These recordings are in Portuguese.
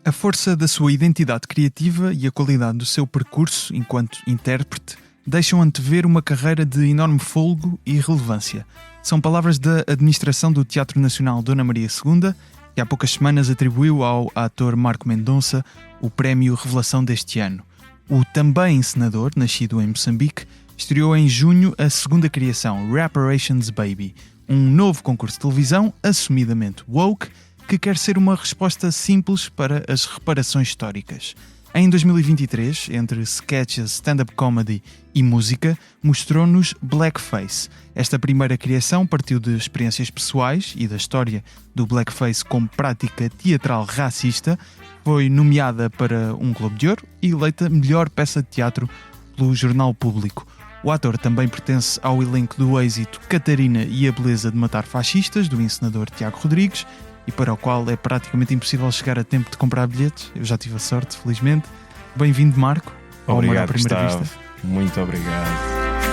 A força da sua identidade criativa e a qualidade do seu percurso enquanto intérprete deixam antever uma carreira de enorme fôlego e relevância. São palavras da administração do Teatro Nacional Dona Maria II, que há poucas semanas atribuiu ao ator Marco Mendonça o prémio Revelação deste ano. O também encenador, nascido em Moçambique, estreou em junho a segunda criação, Reparations Baby, um novo concurso de televisão assumidamente woke, que quer ser uma resposta simples para as reparações históricas. Em 2023, entre sketches, stand-up comedy e música, mostrou-nos Blackface. Esta primeira criação partiu de experiências pessoais e da história do blackface como prática teatral racista, foi nomeada para um Globo de Ouro e eleita melhor peça de teatro pelo Jornal Público. O ator também pertence ao elenco do êxito Catarina e a Beleza de Matar Fascistas, do encenador Tiago Rodrigues, e para o qual é praticamente impossível chegar a tempo de comprar bilhetes. Eu já tive a sorte, felizmente. Bem-vindo, Marco, ao Humor à Primeira Gustavo. Vista. Muito obrigado.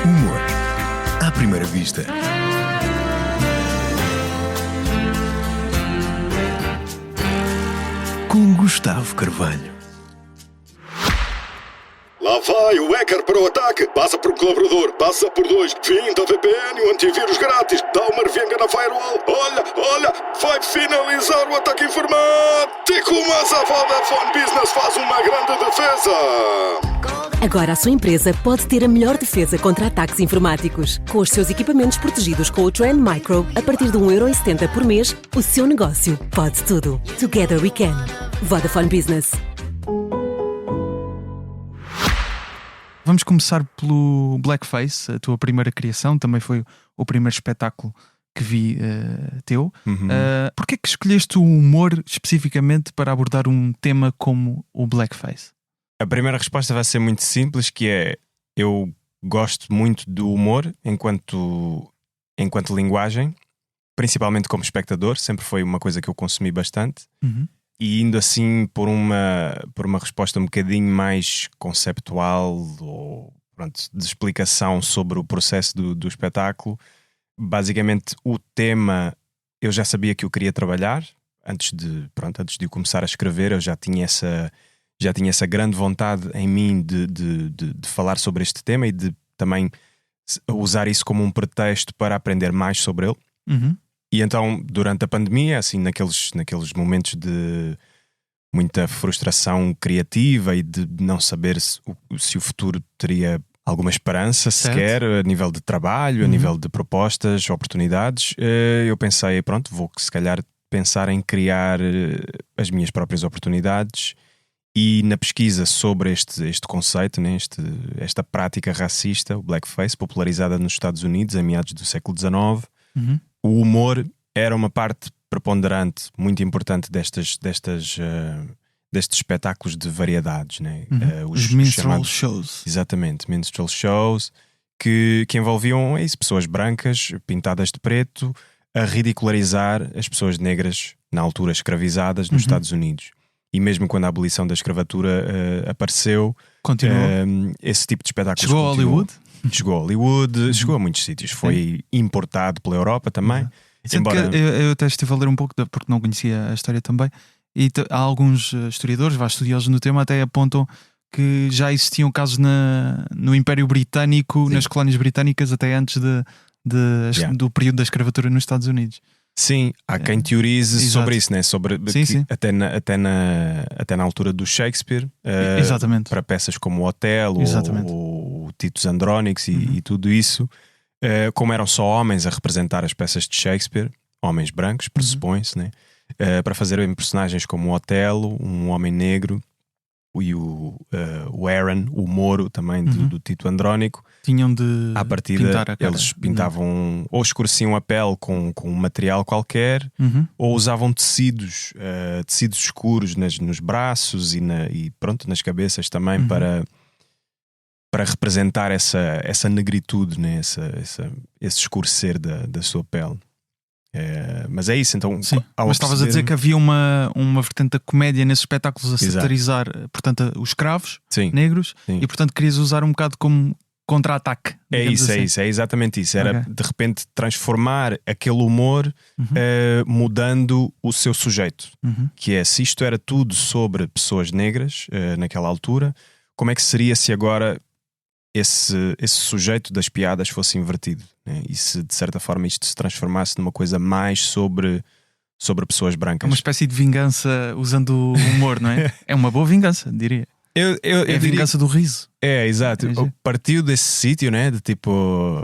Humor à primeira vista. Com Gustavo Carvalho. Lá vai o hacker para o ataque. Passa por um colaborador, passa por dois. Finta VPN e o antivírus grátis. Dá uma revenga na firewall. Olha, vai finalizar o ataque informático. Mas a Vodafone Business faz uma grande defesa. Agora a sua empresa pode ter a melhor defesa contra ataques informáticos. Com os seus equipamentos protegidos com o Trend Micro, a partir de 1,70€ por mês, o seu negócio pode tudo. Together we can. Vodafone Business. Vamos começar pelo Blackface, a tua primeira criação, também foi o primeiro espetáculo que vi teu. Porquê que escolheste o humor especificamente para abordar um tema como o Blackface? A primeira resposta vai ser muito simples, que é: eu gosto muito do humor enquanto linguagem, principalmente como espectador, sempre foi uma coisa que eu consumi bastante. E indo assim por uma resposta um bocadinho mais conceptual ou de explicação sobre o processo do espetáculo, basicamente o tema eu já sabia que eu queria trabalhar antes de eu começar a escrever. Eu já tinha essa grande vontade em mim de falar sobre este tema e de também usar isso como um pretexto para aprender mais sobre ele. E então, durante a pandemia, assim, naqueles momentos de muita frustração criativa e de não saber se o futuro teria alguma esperança sequer, a nível de trabalho, a nível de propostas, oportunidades, eu pensei, vou se calhar pensar em criar as minhas próprias oportunidades. E na pesquisa sobre este conceito, né, esta prática racista, o blackface, popularizada nos Estados Unidos em meados do século XIX, o humor era uma parte preponderante, muito importante destes espetáculos de variedades, né? Os minstrel shows. Exatamente, minstrel shows que envolviam pessoas brancas pintadas de preto a ridicularizar as pessoas negras na altura escravizadas nos Estados Unidos. E mesmo quando a abolição da escravatura apareceu, esse tipo de espetáculos chegou a Hollywood? Chegou a Hollywood, chegou a muitos sítios. Foi importado pela Europa também. Eu até estive a ler um pouco, porque não conhecia a história também, e há alguns historiadores, estudiosos no tema, até apontam que já existiam casos no Império Britânico, nas colónias britânicas, até antes do período da escravatura nos Estados Unidos. Sim, há quem teorize sobre isso, né? Sim. Até na altura do Shakespeare, para peças como o Otelo ou o Titus Andronicus e tudo isso, como eram só homens a representar as peças de Shakespeare, homens brancos, pressupõe-se, né? Para fazerem personagens como o Otelo, um homem negro, e o Aaron, o Moro também do Tito Andrónico, tinham de à partida pintar a cara. Eles pintavam ou escureciam a pele com um material qualquer, ou usavam tecidos escuros nos braços e nas cabeças também, para representar essa negritude, né? esse escurecer da sua pele. Mas é isso, então. Mas estavas a dizer que havia uma vertente da comédia nesses espetáculos a satirizar, portanto, os escravos negros, e portanto querias usar um bocado como contra-ataque. É digamos isso, assim. é isso, é exatamente isso. Era Ok. de repente transformar aquele humor mudando o seu sujeito. Uhum. Que é, se isto era tudo sobre pessoas negras naquela altura, como é que seria se agora esse sujeito das piadas fosse invertido, né? E se de certa forma isto se transformasse numa coisa mais sobre pessoas É brancas. uma espécie de vingança usando o humor, não é? É uma boa vingança, diria. Eu É a diria- vingança do riso. É, exato. É giro. Partiu desse sítio, né? De tipo.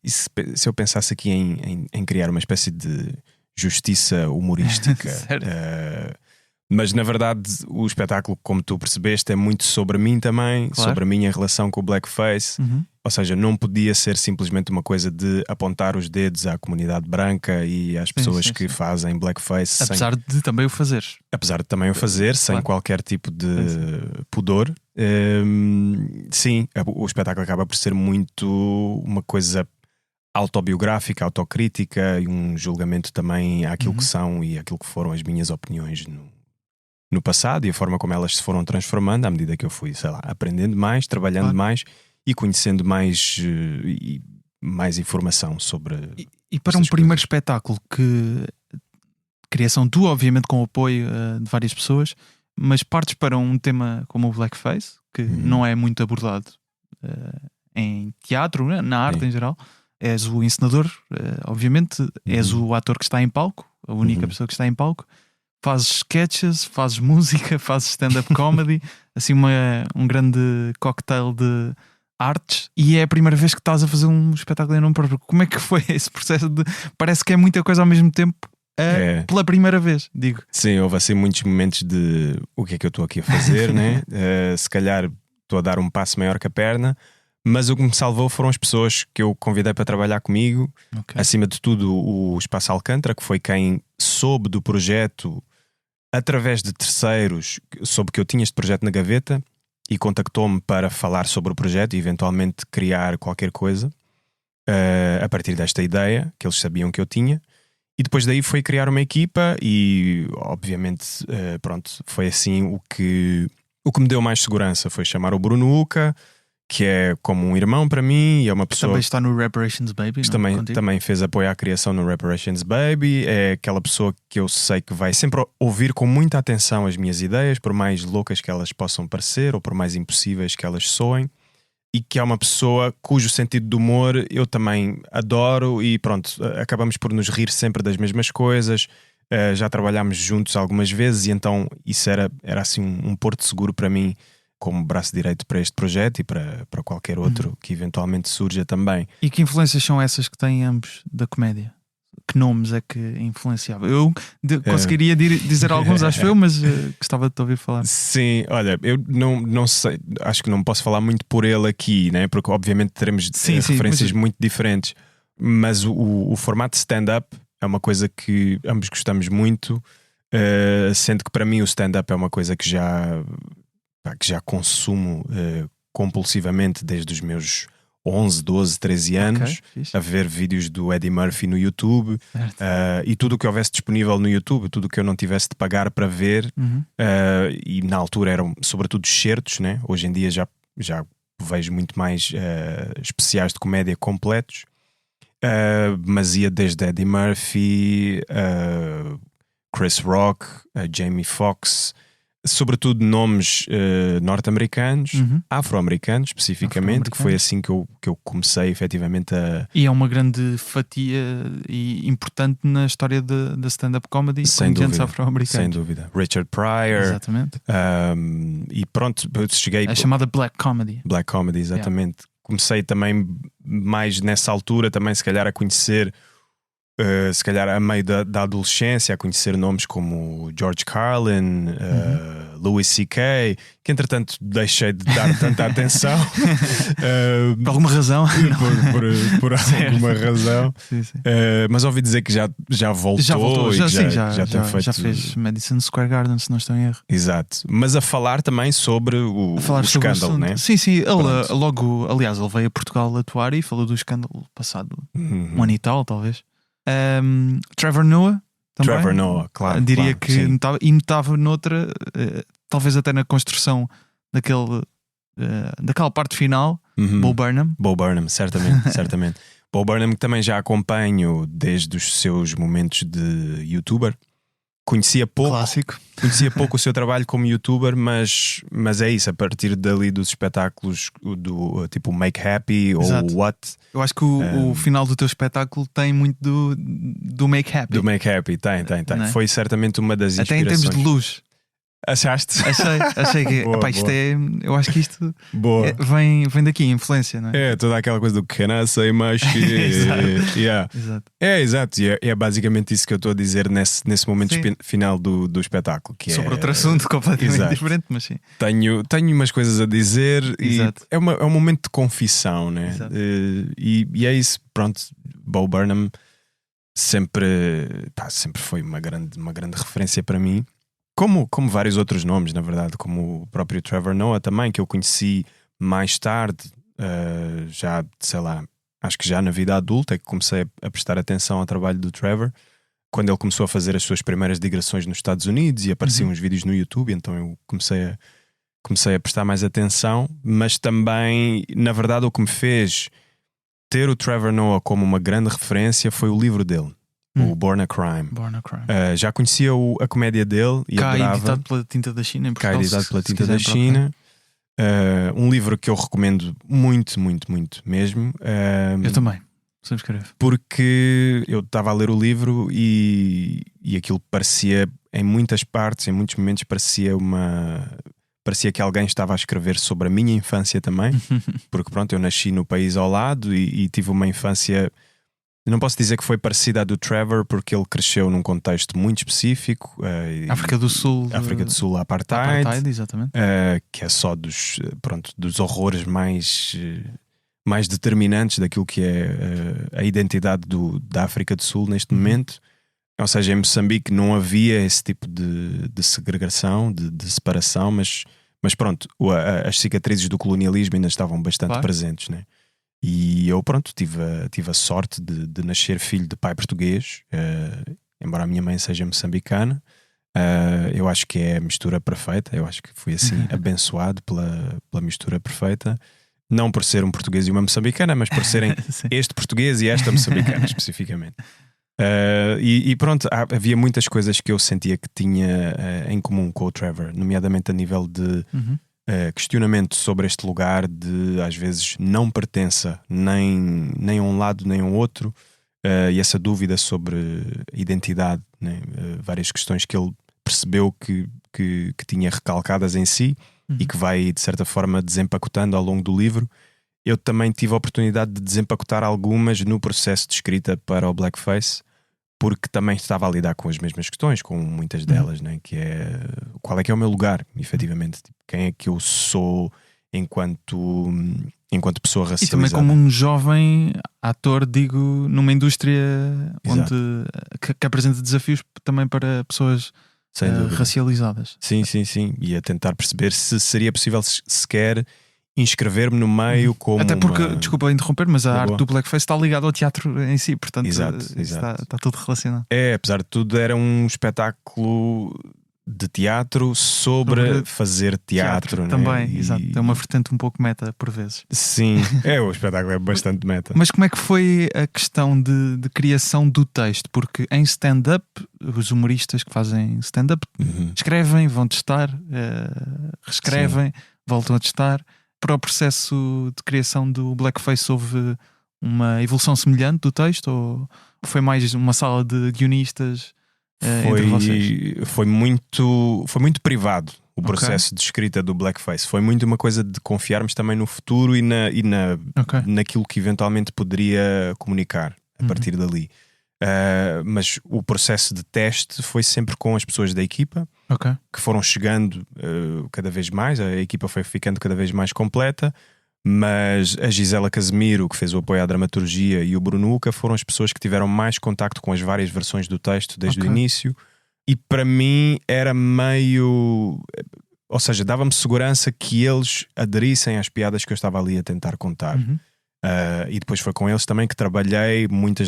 E se eu pensasse aqui em criar uma espécie de justiça humorística. Certo. Mas na verdade, o espetáculo, como tu percebeste, é muito sobre mim também, Claro. sobre a minha relação com o blackface. Uhum. Ou seja, não podia ser simplesmente uma coisa de apontar os dedos à comunidade branca e às pessoas sim, que sim. fazem blackface, Apesar de também o fazeres. apesar de também o fazer, sem Claro. qualquer tipo de Sim, pudor. Sim, o espetáculo acaba por ser muito uma coisa autobiográfica, autocrítica e um julgamento também àquilo que são e àquilo que foram as minhas opiniões no passado e a forma como elas se foram transformando à medida que eu fui, sei lá, aprendendo mais, trabalhando Claro. mais e conhecendo mais informação sobre. E para Essas um primeiro coisas. espetáculo que criação tua, obviamente com o apoio de várias pessoas, mas partes para um tema como o blackface, que não é muito abordado em teatro, né, na arte Sim. em geral. És o encenador, obviamente, és o ator que está em palco, a única pessoa que está em palco. Fazes sketches, fazes música, fazes stand-up comedy, assim um grande cocktail de artes, e é a primeira vez que estás a fazer um espetáculo em nome próprio. Como é que foi esse processo de... Parece que é muita coisa ao mesmo tempo, É. pela primeira vez, digo. Sim, houve assim muitos momentos de o que é que eu estou aqui a fazer, né? Se calhar estou a dar um passo maior que a perna, mas o que me salvou foram as pessoas que eu convidei para trabalhar comigo. Ok. Acima de tudo, o Espaço Alcântara, que foi quem soube do projeto através de terceiros, soube que eu tinha este projeto na gaveta e contactou-me para falar sobre o projeto e eventualmente criar qualquer coisa a partir desta ideia que eles sabiam que eu tinha. E depois daí foi criar uma equipa e obviamente pronto, foi assim o que me deu mais segurança foi chamar o Bruno Uca, que é como um irmão para mim e é uma pessoa Também está no Reparations Baby, que não? Contigo? também fez apoio à criação no Reparations Baby. É aquela pessoa que eu sei que vai sempre ouvir com muita atenção as minhas ideias, por mais loucas que elas possam parecer ou por mais impossíveis que elas soem, e que é uma pessoa cujo sentido de humor eu também adoro e pronto, acabamos por nos rir sempre das mesmas coisas. Já trabalhámos juntos algumas vezes e então isso era assim um porto seguro para mim, como braço direito para este projeto e para qualquer outro que eventualmente surja também. E que influências são essas que têm ambos da comédia? Que nomes é que influenciava? Eu conseguiria dizer alguns, acho eu, mas gostava de te ouvir falar. Sim, olha, eu não sei, acho que não posso falar muito por ele aqui, né? Porque obviamente teremos Sim, referências mas- muito diferentes, mas o formato de stand-up é uma coisa que ambos gostamos muito, sendo que para mim o stand-up é uma coisa que já consumo compulsivamente desde os meus 11, 12, 13 anos, Ok, fixe. a ver vídeos do Eddie Murphy no YouTube. Certo. E tudo o que houvesse disponível no YouTube, tudo o que eu não tivesse de pagar para ver, Uhum. e na altura eram sobretudo excertos, né? Hoje em dia já vejo muito mais especiais de comédia completos, mas ia desde Eddie Murphy, Chris Rock, Jamie Foxx, sobretudo nomes norte-americanos, Uhum. afro-americanos especificamente, que foi assim que eu comecei efetivamente a... E é uma grande fatia e importante na história da stand-up comedy Sem comediantes dúvida, afro-americanos. sem dúvida. Richard Pryor, Exatamente. e pronto, eu cheguei... É chamada Black Comedy. Black Comedy, exatamente. Comecei também mais nessa altura também se calhar a conhecer, se calhar a meio da adolescência, a conhecer nomes como George Carlin, Louis C.K., que entretanto deixei de dar tanta atenção Por alguma razão. por alguma razão. Sim, sim. Mas ouvi dizer que já voltou, Já voltou, e já, que tem feito... já fez Madison Square Garden, se não estou em erro. Exato, mas a falar também sobre o A falar sobre o escândalo, assunto. né? Sim, sim. Ele Pronto. logo, aliás, ele veio a Portugal atuar e falou do escândalo passado um ano e tal, talvez. Trevor Noah também. Trevor Noah, claro. Diria claro, que sim. notava noutra, talvez até na construção daquele daquela parte final, Uhum. Bo Burnham. Bo Burnham, certamente, certamente. Bo Burnham, que também já acompanho desde os seus momentos de youtuber. Conhecia pouco o seu trabalho como youtuber, mas é isso, a partir dali dos espetáculos do tipo Make Happy Exato. ou What. Eu acho que o final do teu espetáculo tem muito do Make Happy. Do Make Happy, tem. Não é? Foi certamente uma das Até em inspirações. termos de luz. Achaste? Achei que Boa, isto boa. eu acho que isto Boa. vem daqui, a influência, não é? É, toda aquela coisa do can I say my shit? Exato. Yeah. Exato. É, exato. E é basicamente isso que eu estou a dizer nesse momento Sim. final do espetáculo. Que Sobre é, outro assunto completamente Exato. diferente, mas sim. Tenho umas coisas a dizer Exato. e é um momento de confissão, né? Exato. E é isso, pronto. Bo Burnham sempre foi uma grande referência para mim. Como vários outros nomes, na verdade, como o próprio Trevor Noah também, que eu conheci mais tarde, já, sei lá, acho que já na vida adulta é que comecei a prestar atenção ao trabalho do Trevor, quando ele começou a fazer as suas primeiras digressões nos Estados Unidos e apareciam uns vídeos no YouTube, então eu comecei a prestar mais atenção, mas também, na verdade, o que me fez ter o Trevor Noah como uma grande referência foi o livro dele, o Born a Crime. Born a Crime. Já conhecia a comédia dele e Cá adorava. editado pela Tinta da China em Cá Portugal. editado pela se Tinta da quiserem China. Um livro que eu recomendo muito, muito, muito mesmo. procurar. Eu também. Subscrevo. Porque eu estava a ler o livro e aquilo parecia, em muitas partes, em muitos momentos, parecia que alguém estava a escrever sobre a minha infância também. Porque pronto, eu nasci no país ao lado e tive uma infância. Não posso dizer que foi parecida à do Trevor, porque ele cresceu num contexto muito específico. África do Sul. África do Sul, apartheid, exatamente. que é só dos horrores mais determinantes daquilo que é a identidade da África do Sul neste momento. Ou seja, em Moçambique não havia esse tipo de segregação, de separação, mas pronto, as cicatrizes do colonialismo ainda estavam bastante presentes, né? E eu, pronto, tive a sorte de nascer filho de pai português, embora a minha mãe seja moçambicana. Eu acho que é a mistura perfeita. Eu acho que fui assim abençoado pela mistura perfeita. Não por ser um português e uma moçambicana, mas por serem este português e esta moçambicana especificamente. E pronto, havia muitas coisas que eu sentia que tinha em comum com o Trevor, nomeadamente a nível de questionamento sobre este lugar de às vezes não pertença nem a um lado nem a um outro, e essa dúvida sobre identidade, né? Várias questões que ele percebeu que tinha recalcadas em si e que vai de certa forma desempacotando ao longo do livro. Eu também tive a oportunidade de desempacotar algumas no processo de escrita para o Blackface, porque também estava a lidar com as mesmas questões, com muitas delas, né? Que é qual é que é o meu lugar, efetivamente, tipo, quem é que eu sou enquanto pessoa racializada. E também como um jovem ator, digo, numa indústria onde que apresenta desafios também para pessoas racializadas. Sim. E a tentar perceber se seria possível sequer inscrever-me no meio como. Até porque, desculpa interromper, mas a arte do Blackface está ligada ao teatro em si, portanto exato. Está tudo relacionado. Apesar de tudo, era um espetáculo de teatro sobre fazer teatro, né? Também, exato. É uma vertente um pouco meta por vezes. Sim, o espetáculo é bastante meta. Mas como é que foi a questão de criação do texto? Porque em stand-up, os humoristas que fazem stand-up escrevem, vão testar, reescrevem, voltam a testar. Para o processo de criação do Blackface houve uma evolução semelhante do texto ou foi mais uma sala de guionistas entre vocês? Foi muito privado o processo de escrita do Blackface. Foi muito uma coisa de confiarmos também no futuro e naquilo que eventualmente poderia comunicar a partir dali. Mas o processo de teste foi sempre com as pessoas da equipa que foram chegando cada vez mais. A equipa foi ficando cada vez mais completa, mas a Gisela Casemiro, que fez o apoio à dramaturgia, e o Brunuca foram as pessoas que tiveram mais contacto com as várias versões do texto desde o início. E para mim era meio... Ou seja, dava-me segurança que eles aderissem às piadas que eu estava ali a tentar contar. E depois foi com eles também que trabalhei muito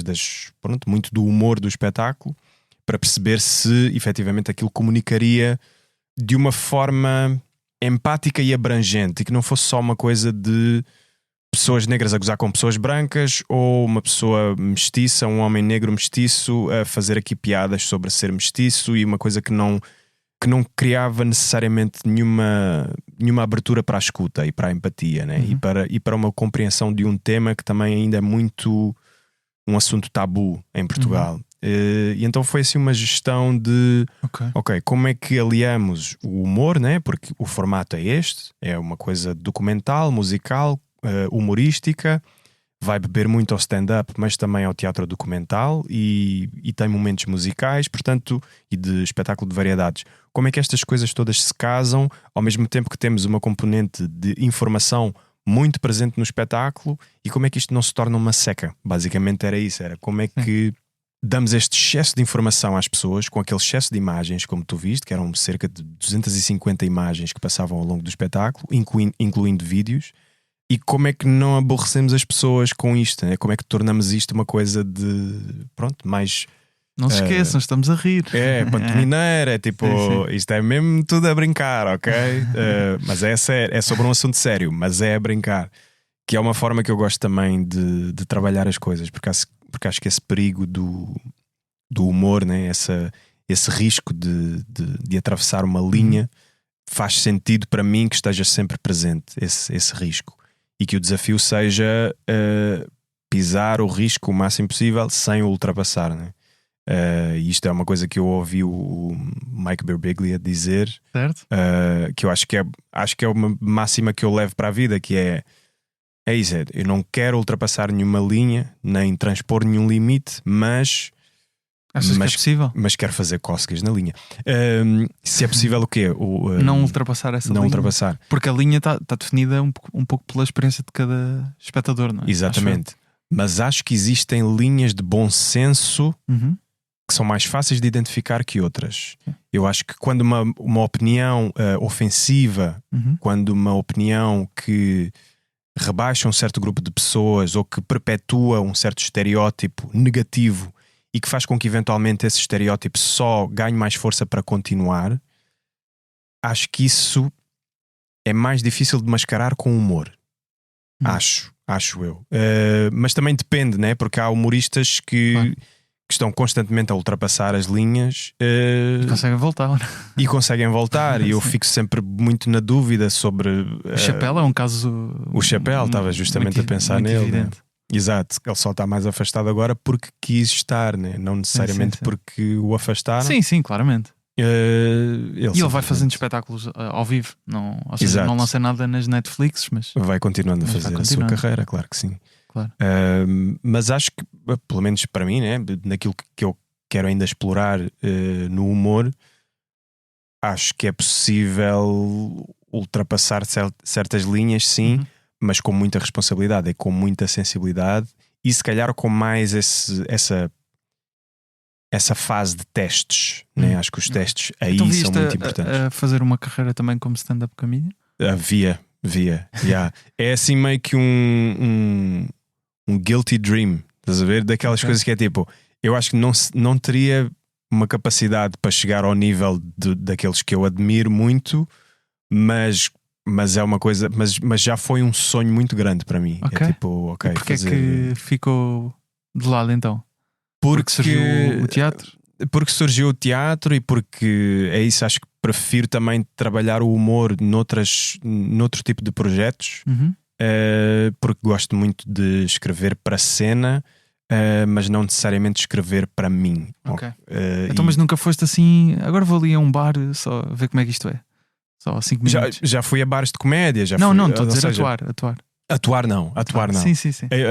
do humor do espetáculo para perceber se efetivamente aquilo comunicaria de uma forma empática e abrangente, e que não fosse só uma coisa de pessoas negras a gozar com pessoas brancas, ou uma pessoa mestiça, um homem negro mestiço a fazer aqui piadas sobre ser mestiço, e uma coisa que não criava necessariamente nenhuma abertura para a escuta e para a empatia, né? E para uma compreensão de um tema que também ainda é muito um assunto tabu em Portugal. E então foi assim uma gestão de ok, como é que aliamos o humor, né? Porque o formato é este, é uma coisa documental, musical, humorística, vai beber muito ao stand-up, mas também ao teatro documental, e tem momentos musicais, portanto, e de espetáculo de variedades. Como é que estas coisas todas se casam, ao mesmo tempo que temos uma componente de informação muito presente no espetáculo, e como é que isto não se torna uma seca? Basicamente era isso, era como é que damos este excesso de informação às pessoas, com aquele excesso de imagens, como tu viste, que eram cerca de 250 imagens que passavam ao longo do espetáculo, incluindo vídeos. E como é que não aborrecemos as pessoas com isto, né? Como é que tornamos isto uma coisa de, pronto, mais... Não se esqueçam, estamos a rir. Pantomineira, é tipo, sim. isto é mesmo tudo a brincar, ok? Mas é sério, é sobre um assunto sério, mas é a brincar. Que é uma forma que eu gosto também de trabalhar as coisas, porque acho que esse perigo do humor, né? Esse risco de atravessar uma linha, faz sentido para mim que esteja sempre presente esse risco. E que o desafio seja pisar o risco o máximo possível sem o ultrapassar, né? Isto é uma coisa que eu ouvi o Mike Birbiglia dizer, certo? Que eu acho que é uma máxima que eu levo para a vida, que é isso, eu não quero ultrapassar nenhuma linha, nem transpor nenhum limite, mas Achas que é possível? Mas quero fazer cócegas na linha. Se é possível o quê? Não ultrapassar essa linha. Não ultrapassar. Porque a linha está definida um pouco pela experiência de cada espectador, não é? Exatamente. Mas acho que existem linhas de bom senso que são mais fáceis de identificar que outras. Eu acho que quando uma opinião ofensiva, quando uma opinião que rebaixa um certo grupo de pessoas ou que perpetua um certo estereótipo negativo e que faz com que eventualmente esse estereótipo só ganhe mais força para continuar, acho que isso é mais difícil de mascarar com humor. Acho eu. Mas também depende, né? Porque há humoristas que estão constantemente a ultrapassar as linhas e conseguem voltar. E eu fico sempre muito na dúvida sobre o Chappelle é um caso. O Chappelle, estava justamente a pensar nele, né? Exato, ele só está mais afastado agora porque quis estar, né? Não necessariamente porque o afastaram. Sim, claramente. E ele vai fazendo espetáculos ao vivo, ou seja, não lança nada nas Netflix, mas vai continuando a fazer a sua carreira, claro que sim. Claro. Mas acho que, pelo menos para mim, né, naquilo que eu quero ainda explorar no humor, acho que é possível ultrapassar certas linhas, sim, mas com muita responsabilidade e com muita sensibilidade, e se calhar com mais essa fase de testes, né? Acho que os testes aí então, são muito importantes. A fazer uma carreira também como stand-up comedian? Via. Yeah. É assim meio que um guilty dream, estás a ver? Daquelas coisas que é tipo, eu acho que não teria uma capacidade para chegar ao nível daqueles que eu admiro muito, mas é uma coisa, mas já foi um sonho muito grande para mim. É tipo, e porquê é que ficou de lado então? Porque surgiu o teatro? Porque surgiu o teatro e porque é isso, acho que prefiro também trabalhar o humor noutro tipo de projetos, porque gosto muito de escrever para cena, mas não necessariamente escrever para mim. Então, mas nunca foste assim, agora vou ali a um bar só ver como é que isto é? Só 5 minutos. Já fui a bares de comédia. Não, estou a dizer atuar. Atuar não. Sim.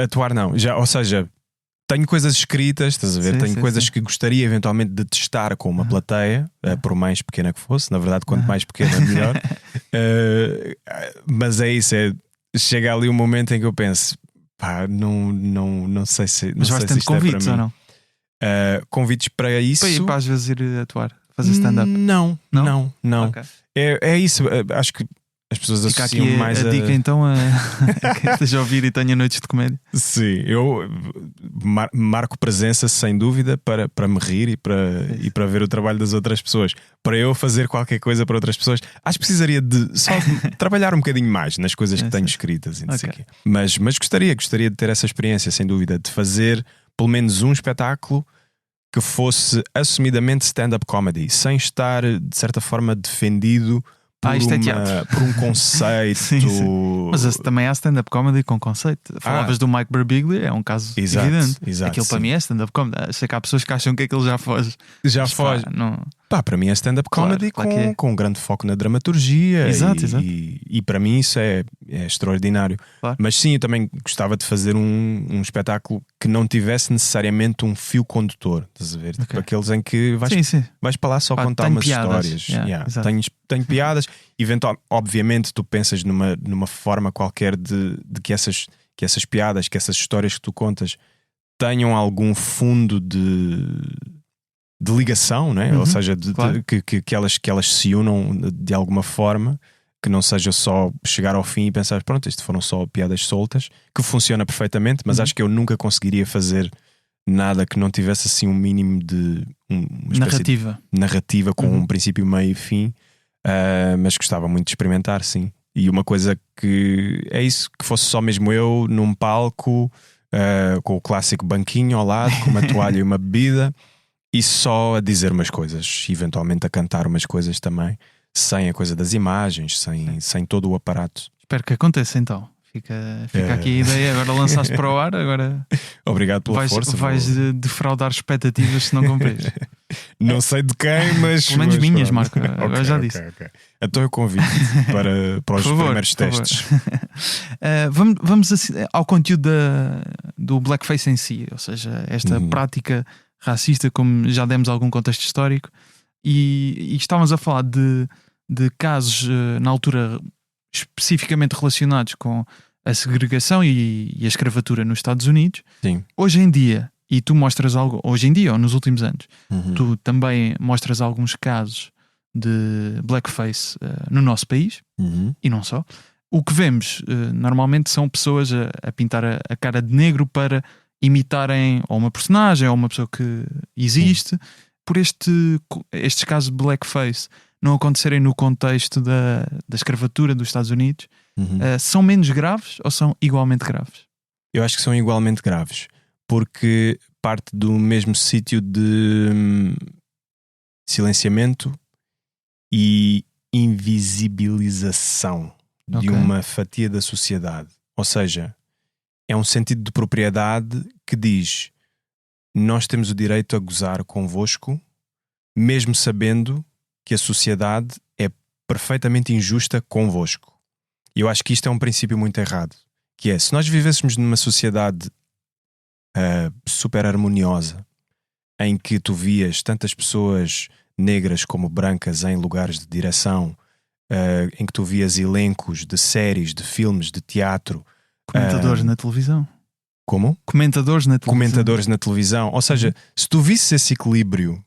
Atuar não. Ou seja, tenho coisas escritas, estás a ver? Tenho coisas que gostaria eventualmente de testar com uma plateia, por mais pequena que fosse. Na verdade, quanto mais pequena, melhor. Mas é isso. Chega ali um momento em que eu penso, pá, não sei se. Mas vais tendo convites ou não? Convites para isso. Para ir para às vezes ir atuar, fazer stand-up? Não. Okay. É isso. Acho que As pessoas Fica aqui associam mais a dica então a quem esteja a ouvir e tenha noites de comédia. Sim, eu marco presença sem dúvida para me rir e para ver o trabalho das outras pessoas. Para eu fazer qualquer coisa para outras pessoas, acho que precisaria de só trabalhar um bocadinho mais nas coisas que tenho escritas e não sei o quê. Mas gostaria de ter essa experiência, sem dúvida, de fazer pelo menos um espetáculo que fosse assumidamente stand-up comedy, sem estar de certa forma defendido por um conceito. Sim. Mas também há stand-up comedy com conceito. Falavas do Mike Birbiglia, é um caso evidente. Aquilo para mim é stand-up comedy. Sei que há pessoas que acham que aquilo já foge. Para mim é stand-up comedy com um grande foco na dramaturgia. Exato. E para mim isso é extraordinário. Claro. Mas sim, eu também gostava de fazer um espetáculo que não tivesse necessariamente um fio condutor. Estás a ver? Tipo aqueles em que vais para lá só contar umas piadas. histórias. Tenho piadas. Eventualmente, obviamente, tu pensas numa forma qualquer de que essas piadas, que essas histórias que tu contas tenham algum fundo de ligação, né? Ou seja, que elas se unam de alguma forma, que não seja só chegar ao fim e pensar, pronto, isto foram só piadas soltas, que funciona perfeitamente, mas acho que eu nunca conseguiria fazer nada que não tivesse assim um mínimo de uma narrativa com um princípio, meio e fim. Mas gostava muito de experimentar, sim. E uma coisa que é isso, que fosse só mesmo eu num palco, com o clássico banquinho ao lado, com uma toalha e uma bebida, e só a dizer umas coisas, eventualmente a cantar umas coisas também, sem a coisa das imagens, sem todo o aparato. Espero que aconteça então. Fica aqui a ideia, agora lançaste para o ar, agora obrigado pela força. Vais defraudar expectativas se não cumpres. Não sei de quem, mas pelo menos minhas, Marco. Agora já disse. Então eu convido para os primeiros testes. Vamos ao conteúdo do blackface em si, ou seja, esta prática racista, como já demos algum contexto histórico, e estávamos a falar de casos na altura especificamente relacionados com a segregação e a escravatura nos Estados Unidos. Sim. Hoje em dia, e tu mostras algo, hoje em dia ou nos últimos anos, tu também mostras alguns casos de blackface no nosso país, e não só. O que vemos normalmente são pessoas a pintar a cara de negro para imitarem ou uma personagem ou uma pessoa que existe. Por estes casos de blackface não acontecerem no contexto da escravatura dos Estados Unidos, são menos graves ou são igualmente graves? Eu acho que são igualmente graves, porque parte do mesmo sítio de silenciamento e invisibilização de uma fatia da sociedade. Ou seja, é um sentido de propriedade que diz: nós temos o direito a gozar convosco, mesmo sabendo que a sociedade é perfeitamente injusta convosco. E eu acho que isto é um princípio muito errado, que é, se nós vivêssemos numa sociedade super harmoniosa, em que tu vias tantas pessoas negras como brancas em lugares de direção, em que tu vias elencos de séries, de filmes, de teatro, comentadores na televisão. Como? Comentadores na televisão. Ou seja, se tu visses esse equilíbrio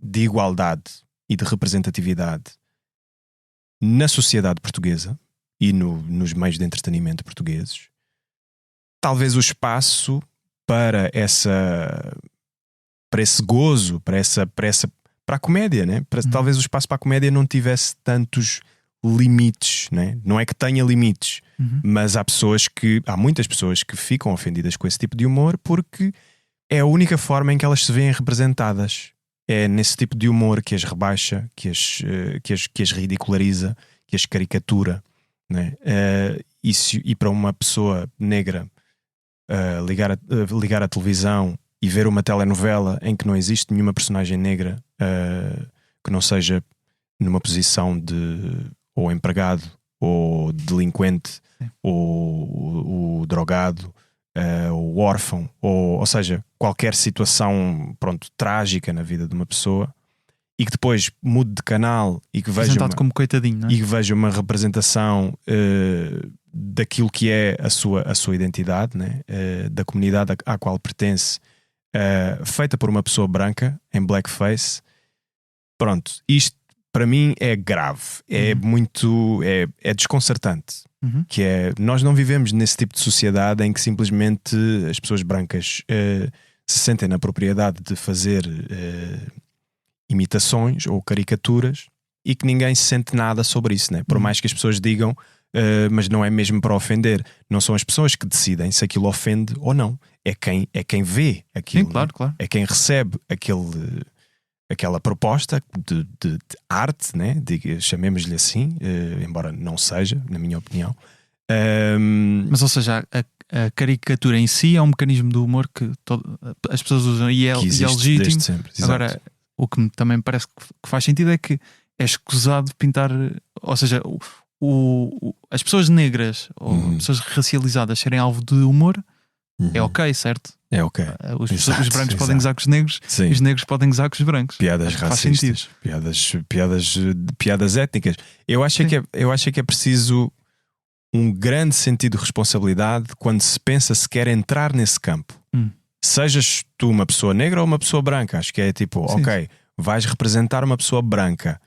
de igualdade e de representatividade na sociedade portuguesa e nos meios de entretenimento portugueses, talvez o espaço para esse gozo, para a comédia, né? Talvez o espaço para a comédia não tivesse tantos limites, né? Não é que tenha limites, mas há muitas pessoas que ficam ofendidas com esse tipo de humor porque é a única forma em que elas se veem representadas. É nesse tipo de humor que as rebaixa, que as ridiculariza, que as caricatura, né? E para uma pessoa negra ligar a televisão e ver uma telenovela em que não existe nenhuma personagem negra que não seja numa posição de ou empregado, ou delinquente, ou drogado, ou órfão, ou seja, qualquer situação trágica na vida de uma pessoa, e que depois mude de canal e que veja como coitadinho, não é? E que veja uma representação daquilo que é a sua identidade, né? Da comunidade à qual pertence, feita por uma pessoa branca em blackface. Pronto, isto para mim é grave, é muito, é desconcertante. Que é, nós não vivemos nesse tipo de sociedade em que simplesmente as pessoas brancas se sentem na propriedade de fazer imitações ou caricaturas e que ninguém sente nada sobre isso, né? Por mais que as pessoas digam, mas não é mesmo para ofender. Não são as pessoas que decidem se aquilo ofende ou não. É quem vê aquilo. Sim, claro, né? claro. É quem recebe aquela proposta de arte, né? Chamemos-lhe assim, embora não seja, na minha opinião. Mas, ou seja, a caricatura em si é um mecanismo do humor que as pessoas usam e é legítimo. Desde sempre. Agora, o que também parece que faz sentido é que é escusado pintar, ou seja, as pessoas negras ou pessoas racializadas serem alvo de humor. É ok, certo? É ok. Os brancos podem gozar com os negros. Sim. E os negros podem gozar com os brancos. Piadas racistas, piadas étnicas. Eu acho que é preciso um grande sentido de responsabilidade quando se pensa se quer entrar nesse campo. Sejas tu uma pessoa negra ou uma pessoa branca. Acho que é tipo, Sim. ok, vais representar uma pessoa branca.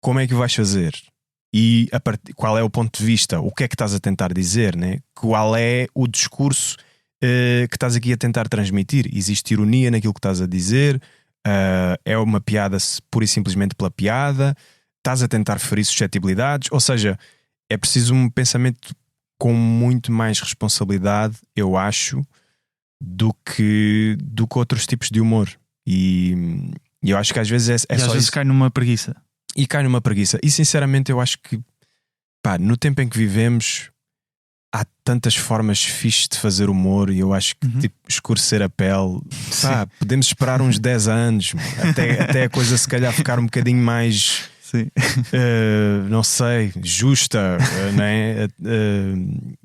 Como é que vais fazer? E qual é o ponto de vista? O que é que estás a tentar dizer, né? Qual é o discurso que estás aqui a tentar transmitir? Existe ironia naquilo que estás a dizer? É uma piada pura e simplesmente pela piada? Estás a tentar ferir suscetibilidades? Ou seja, é preciso um pensamento com muito mais responsabilidade, eu acho, do que outros tipos de humor. E eu acho que às vezes às vezes cai numa preguiça. E cai numa preguiça. E sinceramente eu acho que no tempo em que vivemos há tantas formas fixes de fazer humor. E eu acho que tipo, escurecer a pele, podemos esperar uns 10 anos até a coisa se calhar ficar um bocadinho mais não sei, justa, né?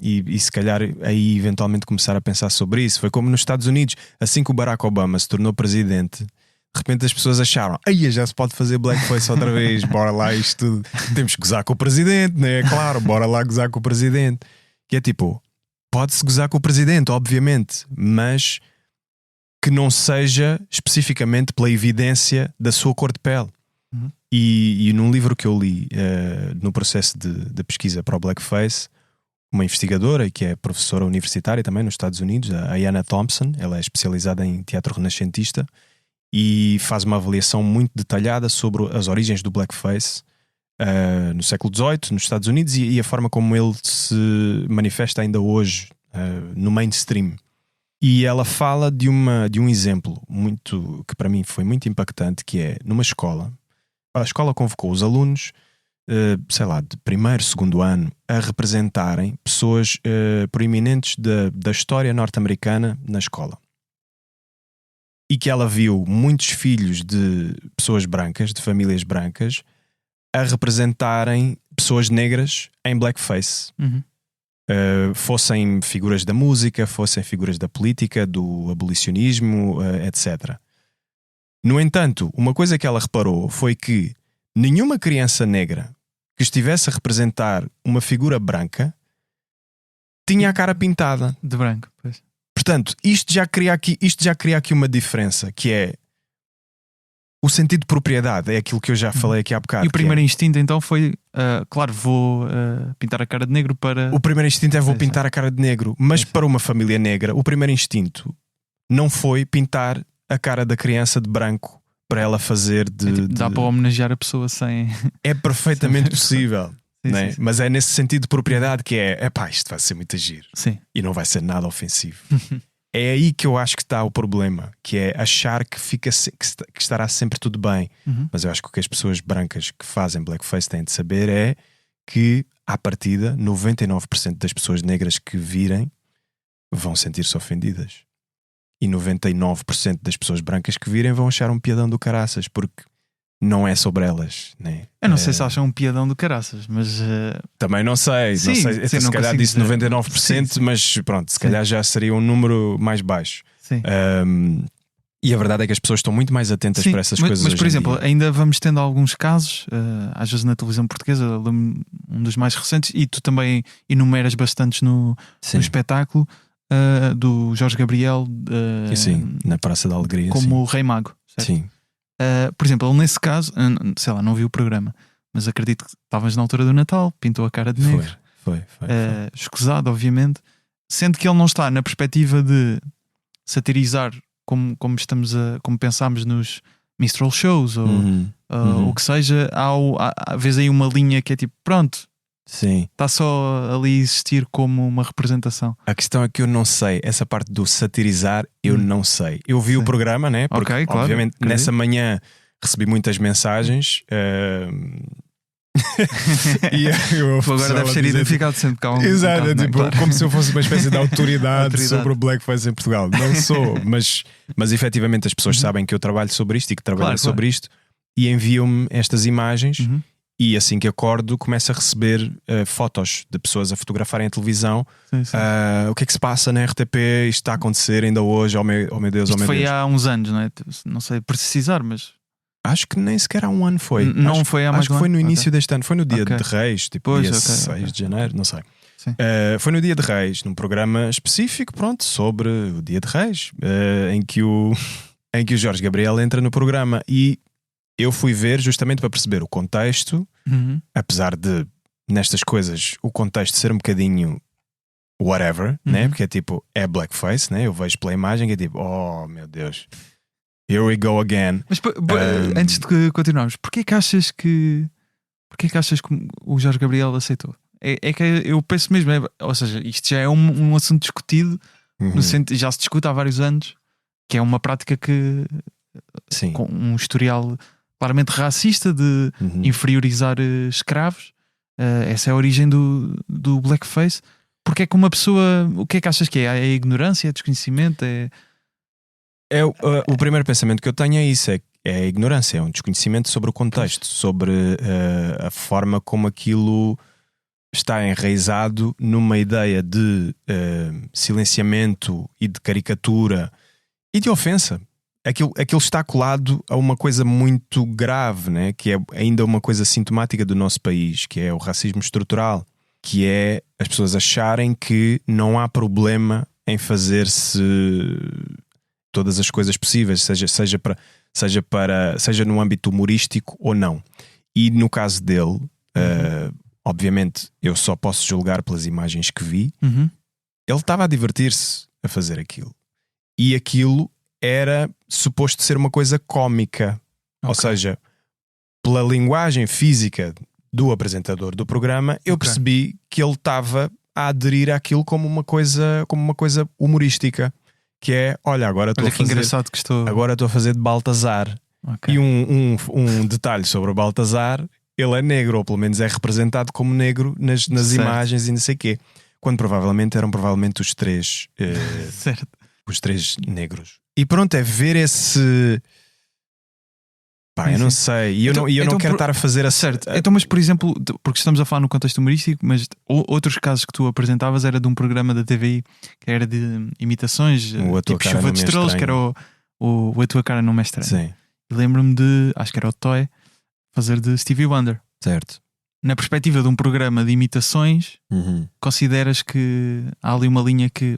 E se calhar aí eventualmente começar a pensar sobre isso. Foi como nos Estados Unidos, assim que o Barack Obama se tornou presidente, de repente as pessoas acharam, já se pode fazer blackface outra vez, bora lá isto tudo. Temos que gozar com o presidente, né? Claro, bora lá gozar com o presidente. Que é tipo, pode-se gozar com o presidente, obviamente, mas que não seja especificamente pela evidência da sua cor de pele. E num livro que eu li no processo de pesquisa para o blackface, uma investigadora que é professora universitária também nos Estados Unidos, a Ayanna Thompson, ela é especializada em teatro renascentista e faz uma avaliação muito detalhada sobre as origens do blackface no século XVIII nos Estados Unidos e a forma como ele se manifesta ainda hoje no mainstream. E ela fala de um exemplo que para mim foi muito impactante, que é numa escola. A escola convocou os alunos, sei lá, de primeiro, segundo ano, a representarem pessoas proeminentes da história norte-americana na escola. E que ela viu muitos filhos de pessoas brancas, de famílias brancas, a representarem pessoas negras em blackface. Fossem figuras da música, fossem figuras da política, do abolicionismo, etc. No entanto, uma coisa que ela reparou foi que nenhuma criança negra que estivesse a representar uma figura branca tinha a cara pintada de branco, pois. Portanto, isto já cria aqui uma diferença, que é o sentido de propriedade. É aquilo que eu já falei aqui há bocado. E o primeiro instinto então foi claro, vou pintar a cara de negro para... O primeiro instinto é vou pintar a cara de negro. Mas para uma família negra, o primeiro instinto não foi pintar a cara da criança de branco para ela fazer dá para homenagear a pessoa sem... É perfeitamente possível. Sim, né? sim. Mas é nesse sentido de propriedade que isto vai ser muito giro. Sim. E não vai ser nada ofensivo. É aí que eu acho que está o problema, que é achar que estará sempre tudo bem. Mas eu acho que o que as pessoas brancas que fazem blackface têm de saber é que, à partida, 99% das pessoas negras que virem vão sentir-se ofendidas. E 99% das pessoas brancas que virem vão achar um piadão do caraças, porque não é sobre elas, né? Eu não sei se acham um piadão do caraças, mas... Também não sei. Sim, se não calhar disse 99%, sim. Mas pronto, se calhar já seria um número mais baixo. Sim. E a verdade é que as pessoas estão muito mais atentas para essas coisas. Mas por hoje em exemplo, dia. ainda vamos tendo alguns casos, às vezes na televisão portuguesa, um dos mais recentes, e tu também enumeras bastantes no espetáculo, do Jorge Gabriel, Sim, na Praça da Alegria. como o Rei Mago, certo? Sim. Por exemplo, ele nesse caso, sei lá, não vi o programa, mas acredito que estavas na altura do Natal, pintou a cara de negro. Foi. Escusado, obviamente, sendo que ele não está na perspectiva de satirizar como pensámos nos minstrel shows ou o que seja. Há vezes aí uma linha que é tipo, pronto, sim, está só ali a existir como uma representação. A questão é que eu não sei, essa parte do satirizar, eu não sei. Eu vi o programa, né? Porque, Ok, claro, obviamente, acredito. nessa manhã recebi muitas mensagens. E eu Agora deve ser identificado sempre que há um exato, bocado, não é? tipo, Claro. como se eu fosse uma espécie de autoridade, Autoridade. sobre o blackface em Portugal. Não sou, mas efetivamente as pessoas sabem que eu trabalho sobre isto e que trabalho Claro, sobre isto e enviam-me estas imagens. Uhum. E assim que acordo, começo a receber fotos de pessoas a fotografarem a televisão. Sim, sim. O que é que se passa na RTP? Isto está a acontecer ainda hoje? Oh meu Deus, Isto oh meu foi Deus. há uns anos, não é? Não sei precisar, mas Acho que nem sequer há um ano foi. Não acho, foi há mais acho que de um foi no ano? início Ok. deste ano. Foi no dia Ok. de Reis, tipo Pois, dia ok, 6 ok. de janeiro, não sei. Sim. Foi no dia de Reis, num programa específico, pronto, sobre o dia de Reis, em que o Jorge Gabriel entra no programa. E eu fui ver justamente para perceber o contexto, apesar de, nestas coisas, o contexto ser um bocadinho whatever, né? Porque é tipo, é blackface, né? Eu vejo pela imagem que é tipo, oh meu Deus, here we go again. Mas antes de continuarmos, porquê que achas que o Jorge Gabriel aceitou? É que eu penso mesmo, ou seja, isto já é um assunto discutido, no sentido, já se discute há vários anos, que é uma prática que Sim. com um historial claramente racista de inferiorizar escravos. Essa é a origem do blackface. Porque é que uma pessoa, o que é que achas que é? É ignorância, é desconhecimento? O primeiro pensamento que eu tenho é isso, é a ignorância, é um desconhecimento sobre o contexto, sobre a forma como aquilo está enraizado numa ideia de silenciamento e de caricatura e de ofensa. Aquilo está colado a uma coisa muito grave, né? Que é ainda uma coisa sintomática do nosso país, que é o racismo estrutural, que é as pessoas acharem que não há problema em fazer-se todas as coisas possíveis, seja no âmbito humorístico ou não. E no caso dele, obviamente eu só posso julgar pelas imagens que vi. Ele estava a divertir-se a fazer aquilo, e aquilo era suposto ser uma coisa cómica, ou seja, pela linguagem física do apresentador do programa, eu percebi que ele estava a aderir àquilo como uma coisa humorística, que é, olha, agora estou a fazer de Baltazar. E um detalhe sobre o Baltazar, ele é negro, ou pelo menos é representado como negro nas imagens e não sei o quê, quando eram os três Certo. os três negros. E pronto, é ver esse... eu não sei. E eu não quero estar a fazer a certo. Então, mas por exemplo, porque estamos a falar no contexto humorístico, mas outros casos que tu apresentavas era de um programa da TVI que era de imitações, tipo Chuva de Estrelas, que era o A Tua Cara Não Me Estranha. Sim. E lembro-me de, acho que era o Toy, fazer de Stevie Wonder. Certo. Na perspectiva de um programa de imitações, consideras que há ali uma linha que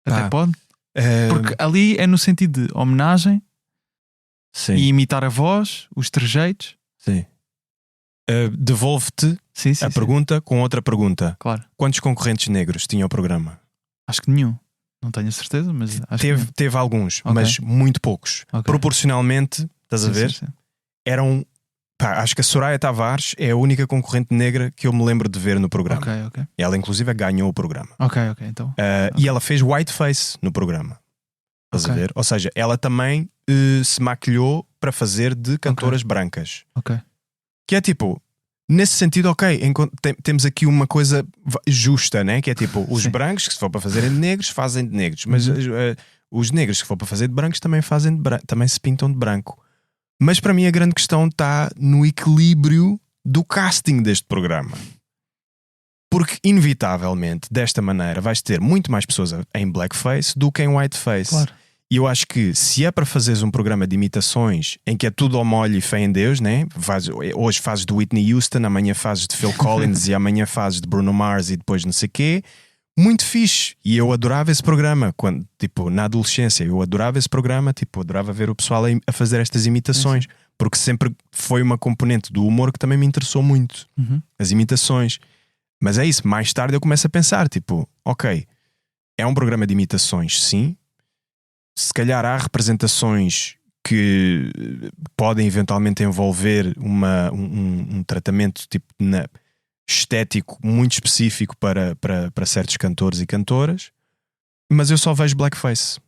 até pode? Porque ali é no sentido de homenagem. Sim. E imitar a voz, os trejeitos. Sim. Devolve-te a pergunta com outra pergunta. Claro. Quantos concorrentes negros tinha o programa? Acho que nenhum. Não tenho a certeza, mas acho que teve alguns, mas muito poucos. Proporcionalmente, estás a ver? Sim. Eram... acho que a Soraya Tavares é a única concorrente negra que eu me lembro de ver no programa. Ok. Ela inclusive ganhou o programa. Ok, então. E ela fez whiteface no programa. Estás a ver? Ou seja, ela também se maquilhou para fazer de cantoras brancas. Que é tipo, nesse sentido, temos aqui uma coisa justa, né? Que é tipo, os brancos que se for para fazerem de negros, fazem de negros. Mas os negros que for para fazer de brancos também também se pintam de branco. Mas para mim a grande questão está no equilíbrio do casting deste programa. Porque inevitavelmente, desta maneira, vais ter muito mais pessoas em blackface do que em whiteface. Claro. E eu acho que se é para fazeres um programa de imitações em que é tudo ao molho e fé em Deus, né? Hoje fazes de Whitney Houston, amanhã fazes de Phil Collins e amanhã fazes de Bruno Mars e depois não sei o quê, muito fixe. E eu adorava esse programa. Quando, tipo, na adolescência, eu adorava esse programa. Tipo, adorava ver o pessoal a fazer estas imitações. Porque sempre foi uma componente do humor que também me interessou muito. As imitações. Mas é isso, mais tarde eu começo a pensar, tipo, ok, é um programa de imitações, sim. Se calhar há representações que podem eventualmente envolver um tratamento tipo estético muito específico para certos cantores e cantoras, mas eu só vejo blackface.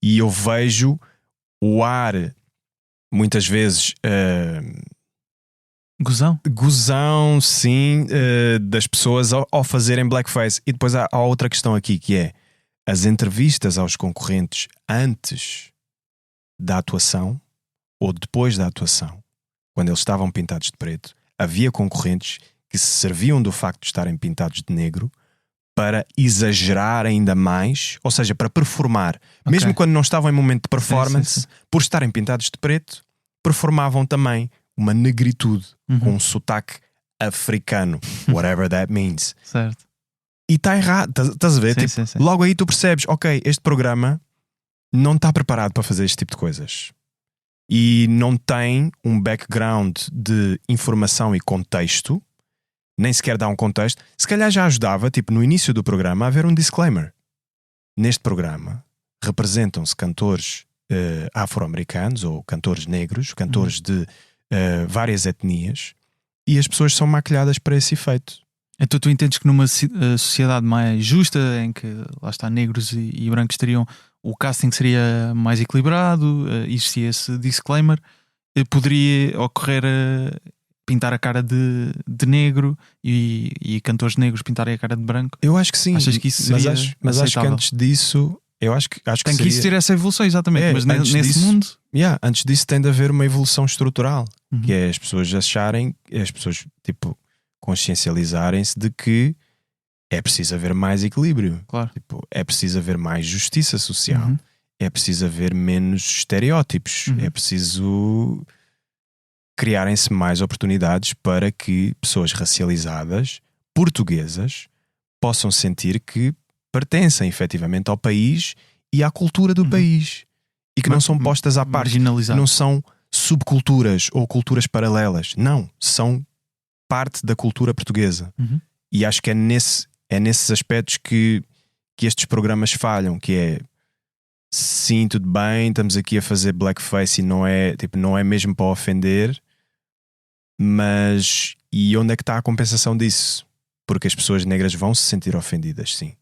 E eu vejo o ar, muitas vezes gozão, sim, das pessoas ao fazerem blackface. E depois há outra questão aqui, que é as entrevistas aos concorrentes antes da atuação ou depois da atuação, quando eles estavam pintados de preto. Havia concorrentes que se serviam do facto de estarem pintados de negro para exagerar ainda mais, ou seja, para performar. Mesmo quando não estavam em momento de performance, por estarem pintados de preto, performavam também uma negritude com um sotaque africano, whatever that means. Certo. E está errado, estás a ver? Sim. Logo aí tu percebes, ok, este programa não está preparado para fazer este tipo de coisas. E não tem um background de informação e contexto, nem sequer dá um contexto. Se calhar já ajudava, tipo, no início do programa, a haver um disclaimer. Neste programa representam-se cantores afro-americanos ou cantores negros, cantores de várias etnias, e as pessoas são maquilhadas para esse efeito. Então tu entendes que numa sociedade mais justa, em que lá está negros e brancos teriam, o casting seria mais equilibrado, existia esse disclaimer, poderia ocorrer pintar a cara de negro e cantores negros pintarem a cara de branco? Eu acho que sim. Achas que isso seria mas acho que antes disso, acho que tem que seria... existir essa evolução, exatamente. Mas nesse disso, mundo... antes disso tem de haver uma evolução estrutural, que é as pessoas acharem, as pessoas tipo consciencializarem-se de que é preciso haver mais equilíbrio. Claro. Tipo, é preciso haver mais justiça social. É preciso haver menos estereótipos. É preciso criarem-se mais oportunidades para que pessoas racializadas, portuguesas, possam sentir que pertencem efetivamente ao país e à cultura do país. E que não são postas à parte. Não são subculturas ou culturas paralelas. Não, são parte da cultura portuguesa. E acho que é nesses aspectos que estes programas falham, que é sim, tudo bem, estamos aqui a fazer blackface e não é mesmo para ofender, mas e onde é que está a compensação disso? Porque as pessoas negras vão se sentir ofendidas, sim.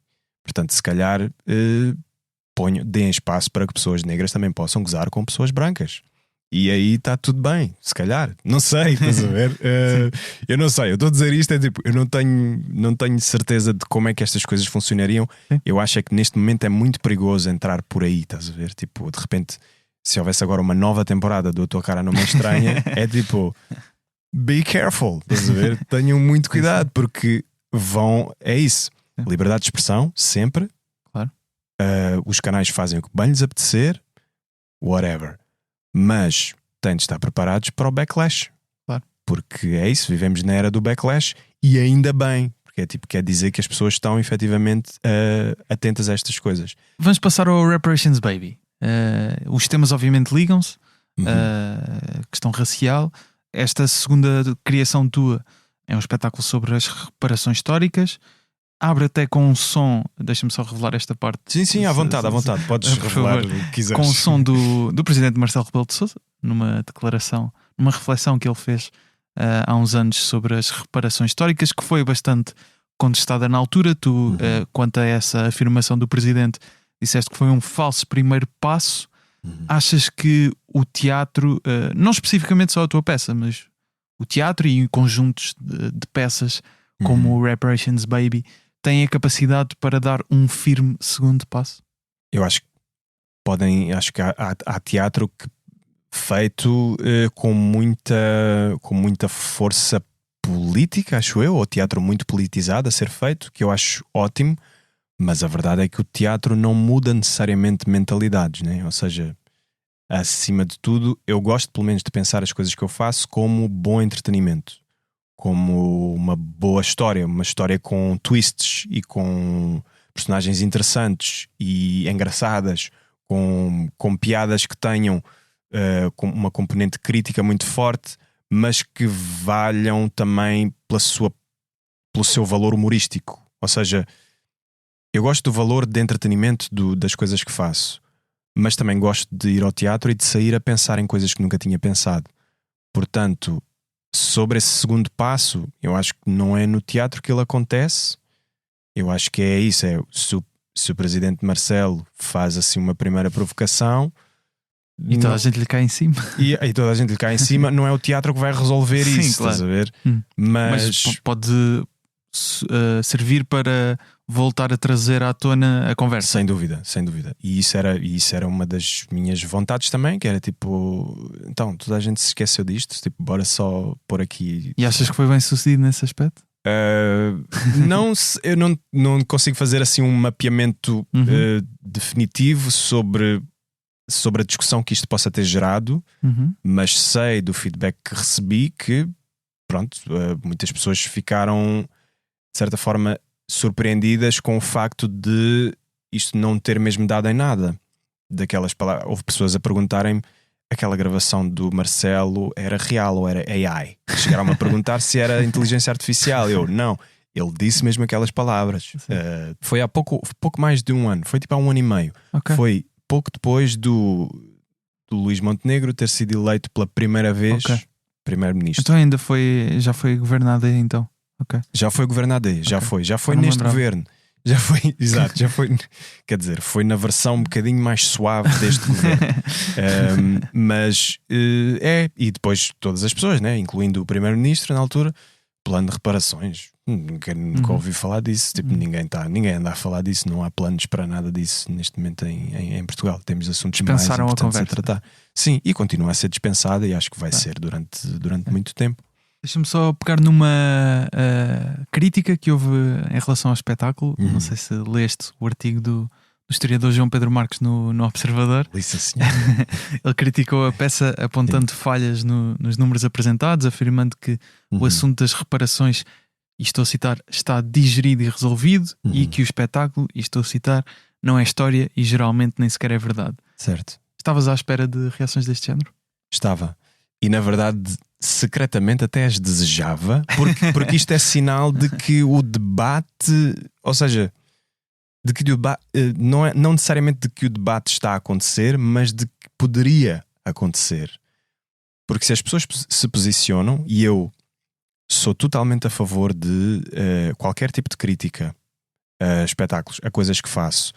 Portanto, se calhar deem espaço para que pessoas negras também possam gozar com pessoas brancas. E aí está tudo bem, se calhar. Não sei, estás a ver? Eu não sei, eu estou a dizer isto, é tipo, eu não tenho certeza de como é que estas coisas funcionariam. Eu acho é que neste momento é muito perigoso entrar por aí, estás a ver? Tipo, de repente, se houvesse agora uma nova temporada do A Tua Cara Não Me Estranha, é tipo, be careful, estás a ver? Tenham muito cuidado, porque é isso. Liberdade de expressão, sempre. Claro. Os canais fazem o que bem lhes apetecer, whatever. Mas têm de estar preparados para o backlash. Claro. Porque é isso, vivemos na era do backlash e ainda bem, porque é tipo, quer dizer que as pessoas estão efetivamente atentas a estas coisas. Vamos passar ao Reparations Baby. Os temas obviamente ligam-se, questão racial. Esta segunda criação tua é um espetáculo sobre as reparações históricas. Abre até com um som, deixa-me só revelar esta parte. Sim, à vontade, podes revelar o que quiseres. Com o som do presidente Marcelo Rebelo de Sousa, numa declaração, numa reflexão que ele fez há uns anos sobre as reparações históricas, que foi bastante contestada na altura. Tu, quanto a essa afirmação do presidente, disseste que foi um falso primeiro passo. Achas que o teatro, não especificamente só a tua peça, mas o teatro e conjuntos de peças como o Reparations Baby têm a capacidade para dar um firme segundo passo? Eu acho que acho que há teatro feito com muita força política, acho eu, ou teatro muito politizado a ser feito, que eu acho ótimo, mas a verdade é que o teatro não muda necessariamente mentalidades, né? Ou seja, acima de tudo, eu gosto pelo menos de pensar as coisas que eu faço como bom entretenimento. como uma boa história, uma história com twists e com personagens interessantes e engraçadas, com piadas que tenham com uma componente crítica muito forte, mas que valham também pelo seu valor humorístico. Ou seja, eu gosto do valor de entretenimento das coisas que faço, mas também gosto de ir ao teatro e de sair a pensar em coisas que nunca tinha pensado. Portanto, sobre esse segundo passo, eu acho que não é no teatro que ele acontece. Eu acho que é isso, se o presidente Marcelo faz assim uma primeira provocação e toda a gente lhe cai em cima, e toda a gente lhe cai em cima, não é o teatro que vai resolver Sim, isso, claro. estás a ver? Mas pode servir para voltar a trazer à tona a conversa. Sem dúvida, sem dúvida. E isso era uma das minhas vontades também, que era tipo, então, toda a gente se esqueceu disto, tipo, bora só pôr aqui. E achas que foi bem sucedido nesse aspecto? Eu não consigo fazer assim um mapeamento definitivo sobre a discussão que isto possa ter gerado, mas sei do feedback que recebi que, pronto, muitas pessoas ficaram, de certa forma, surpreendidas com o facto de isto não ter mesmo dado em nada. Daquelas palavras, houve pessoas a perguntarem-me: aquela gravação do Marcelo era real ou era AI? Chegaram-me a perguntar se era inteligência artificial. Eu, não, ele disse mesmo aquelas palavras. Foi há pouco mais de um ano, foi tipo há um ano e meio. Okay. Foi pouco depois do Luís Montenegro ter sido eleito pela primeira vez primeiro-ministro. Então já foi governado aí então? Okay. Já foi governado aí, já foi neste governo. Já foi, exato, já foi. Quer dizer, foi na versão um bocadinho mais suave deste governo. Mas e depois todas as pessoas, né? Incluindo o primeiro-ministro na altura, plano de reparações. Nunca ouvi falar disso. Tipo, ninguém anda a falar disso. Não há planos para nada disso neste momento em Portugal. Temos assuntos mais importantes a tratar. Sim, e continua a ser dispensada e acho que vai ser durante muito tempo. Deixa-me só pegar numa crítica que houve em relação ao espetáculo. Não sei se leste o artigo do historiador João Pedro Marques no Observador. Isso, senhor. Ele criticou a peça apontando falhas nos números apresentados, afirmando que o assunto das reparações, e estou a citar, está digerido e resolvido, e que o espetáculo, e estou a citar, não é história e geralmente nem sequer é verdade. Certo. Estavas à espera de reações deste género? Estava. E na verdade, secretamente até as desejava, porque isto é sinal de que o debate, ou seja, de que o debate, não necessariamente de que o debate está a acontecer, mas de que poderia acontecer. Porque se as pessoas se posicionam, e eu sou totalmente a favor de qualquer tipo de crítica a espetáculos, a coisas que faço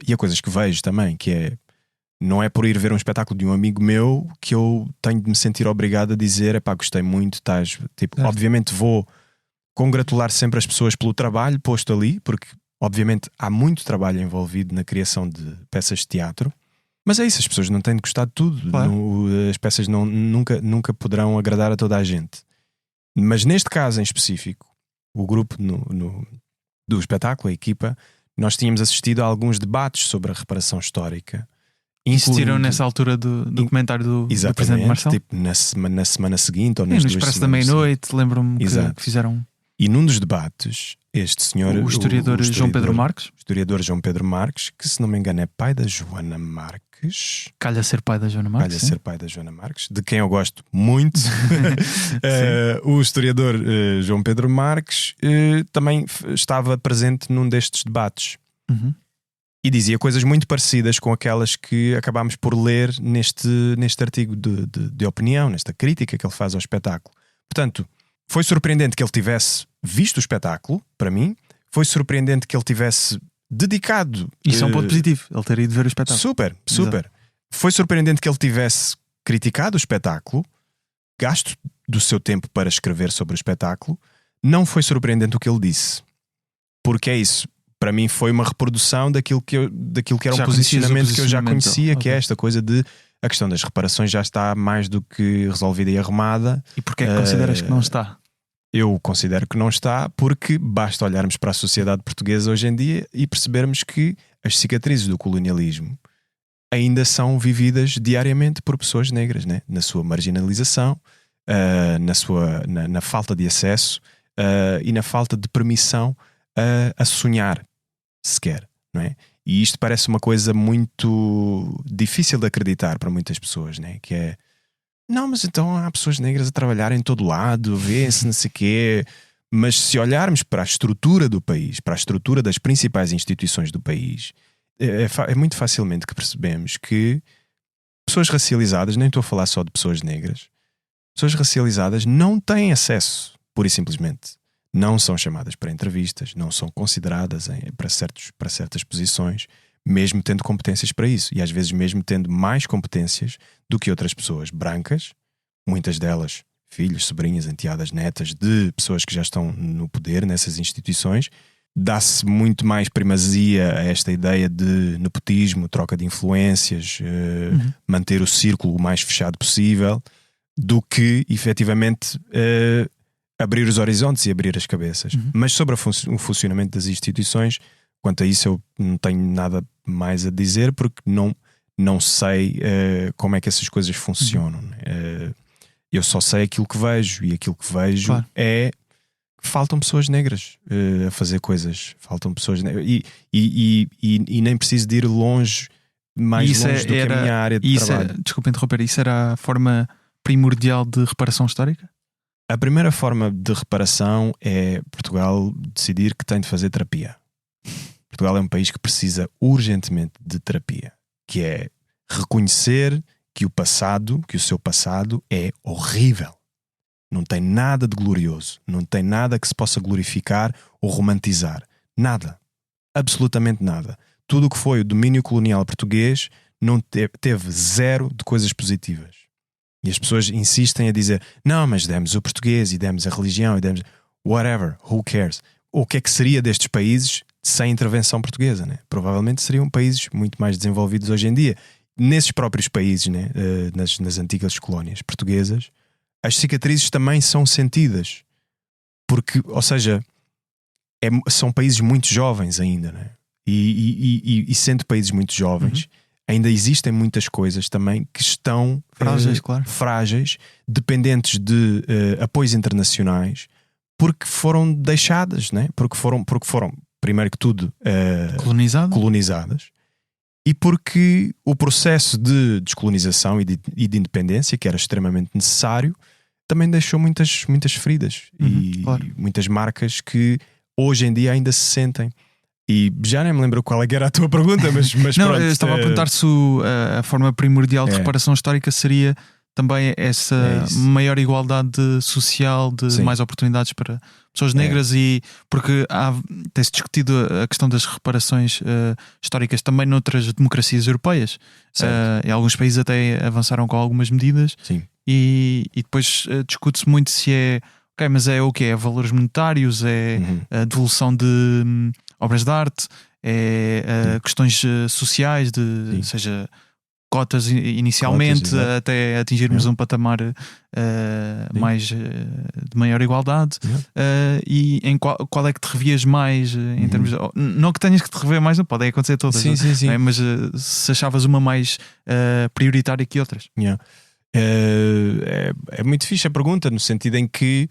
e a coisas que vejo também, que é, não é por ir ver um espetáculo de um amigo meu que eu tenho de me sentir obrigado a dizer, epá, gostei muito, estás, tipo, obviamente vou congratular sempre as pessoas pelo trabalho posto ali, porque obviamente há muito trabalho envolvido na criação de peças de teatro, mas é isso, as pessoas não têm de gostar de tudo. Claro. As peças nunca poderão agradar a toda a gente. Mas neste caso em específico, o grupo do espetáculo, a equipa, nós tínhamos assistido a alguns debates sobre a reparação histórica. Existiram nessa altura do documentário do Presidente Marcelo? Tipo, na semana seguinte ou nas no Expresso da Meia-Noite, lembro-me que fizeram. E num dos debates, este senhor, o historiador João Pedro Marques, que se não me engano é pai da Joana Marques. Calha ser pai da Joana Marques, de quem eu gosto muito. O historiador João Pedro Marques também estava presente num destes debates. E dizia coisas muito parecidas com aquelas que acabámos por ler neste artigo de opinião, nesta crítica que ele faz ao espetáculo. Portanto, foi surpreendente que ele tivesse visto o espetáculo, para mim. Foi surpreendente que ele tivesse dedicado... Isso é um ponto positivo, ele ter ido ver o espetáculo. Super. Exato. Foi surpreendente que ele tivesse criticado o espetáculo, gasto do seu tempo para escrever sobre o espetáculo. Não foi surpreendente o que ele disse. Porque é isso. Para mim foi uma reprodução daquilo que era um posicionamento que eu já conhecia, que é esta coisa de a questão das reparações já está mais do que resolvida e arrumada. E porquê é que consideras que não está? Eu considero que não está porque basta olharmos para a sociedade portuguesa hoje em dia e percebermos que as cicatrizes do colonialismo ainda são vividas diariamente por pessoas negras, né? Na sua marginalização, na falta de acesso e na falta de permissão a sonhar sequer, não é? E isto parece uma coisa muito difícil de acreditar para muitas pessoas, né? Que é, não, mas então há pessoas negras a trabalhar em todo lado, vê-se, não sei o quê. Mas se olharmos para a estrutura do país, para a estrutura das principais instituições do país, é muito facilmente que percebemos que pessoas racializadas, nem estou a falar só de pessoas negras, pessoas racializadas não têm acesso, pura e simplesmente. Não são chamadas para entrevistas, não são consideradas para certas posições, mesmo tendo competências para isso. E às vezes mesmo tendo mais competências do que outras pessoas brancas, muitas delas filhos, sobrinhas, enteadas, netas de pessoas que já estão no poder nessas instituições. Dá-se muito mais primazia a esta ideia de nepotismo, troca de influências, manter o círculo o mais fechado possível, do que efetivamente abrir os horizontes e abrir as cabeças. Mas sobre o funcionamento das instituições, quanto a isso eu não tenho nada mais a dizer, porque não sei como é que essas coisas funcionam. Eu só sei aquilo que vejo, e aquilo que vejo é que faltam pessoas negras a fazer coisas. Faltam pessoas negras e nem preciso de ir longe, mais longe do que a minha área de trabalho. Desculpa interromper, isso era a forma primordial de reparação histórica? A primeira forma de reparação é Portugal decidir que tem de fazer terapia. Portugal é um país que precisa urgentemente de terapia, que é reconhecer que o seu passado é horrível. Não tem nada de glorioso, não tem nada que se possa glorificar ou romantizar. Nada. Absolutamente nada. Tudo o que foi o domínio colonial português não teve zero de coisas positivas. E as pessoas insistem a dizer, não, mas demos o português e demos a religião e demos whatever, who cares? O que é que seria destes países sem intervenção portuguesa, né? Provavelmente seriam países muito mais desenvolvidos hoje em dia. Nesses próprios países, né? nas antigas colónias portuguesas, as cicatrizes também são sentidas. Porque, ou seja, são países muito jovens ainda, né? E sendo países muito jovens, ainda existem muitas coisas também que estão frágeis, dependentes de apoios internacionais, porque foram deixadas, né? Porque foram primeiro que tudo colonizadas, e porque o processo de descolonização e de independência, que era extremamente necessário, também deixou muitas feridas e muitas marcas que hoje em dia ainda se sentem. E já nem me lembro qual é que era a tua pergunta, mas não, pronto, eu estava a perguntar se a forma primordial de reparação histórica seria também essa maior igualdade social, de mais oportunidades para pessoas negras, e porque tem-se discutido a questão das reparações históricas também noutras democracias europeias. Em alguns países até avançaram com algumas medidas. E depois discute-se muito se é ok, mas é o quê? É valores monetários, é a devolução de obras de arte, é questões sociais, seja cotas inicialmente, até atingirmos um patamar mais de maior igualdade. E em qual é que te revias mais em termos de, não que tenhas que te rever mais, não pode acontecer todas, sim. Mas se achavas uma mais prioritária que outras? É muito fixe a pergunta, no sentido em que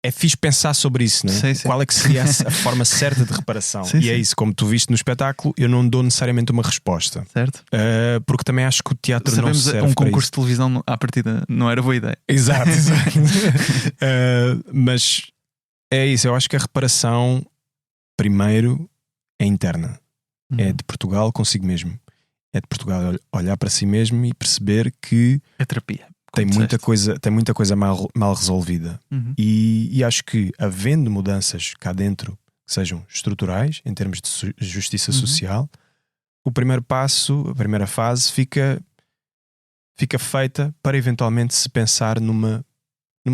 é fixe pensar sobre isso, né? Qual é que seria a forma certa de reparação? É isso, como tu viste no espetáculo, eu não dou necessariamente uma resposta, certo? Porque também acho que o teatro sabemos, não serve um para concurso isso. de televisão à partida não era boa ideia. Exato. Mas é isso, eu acho que a reparação primeiro é interna, é de Portugal consigo mesmo, é de Portugal olhar para si mesmo e perceber que é terapia. Tem muita coisa mal resolvida. E acho que, havendo mudanças cá dentro que sejam estruturais, em termos de justiça social, o primeiro passo, a primeira fase fica feita para eventualmente se pensar numa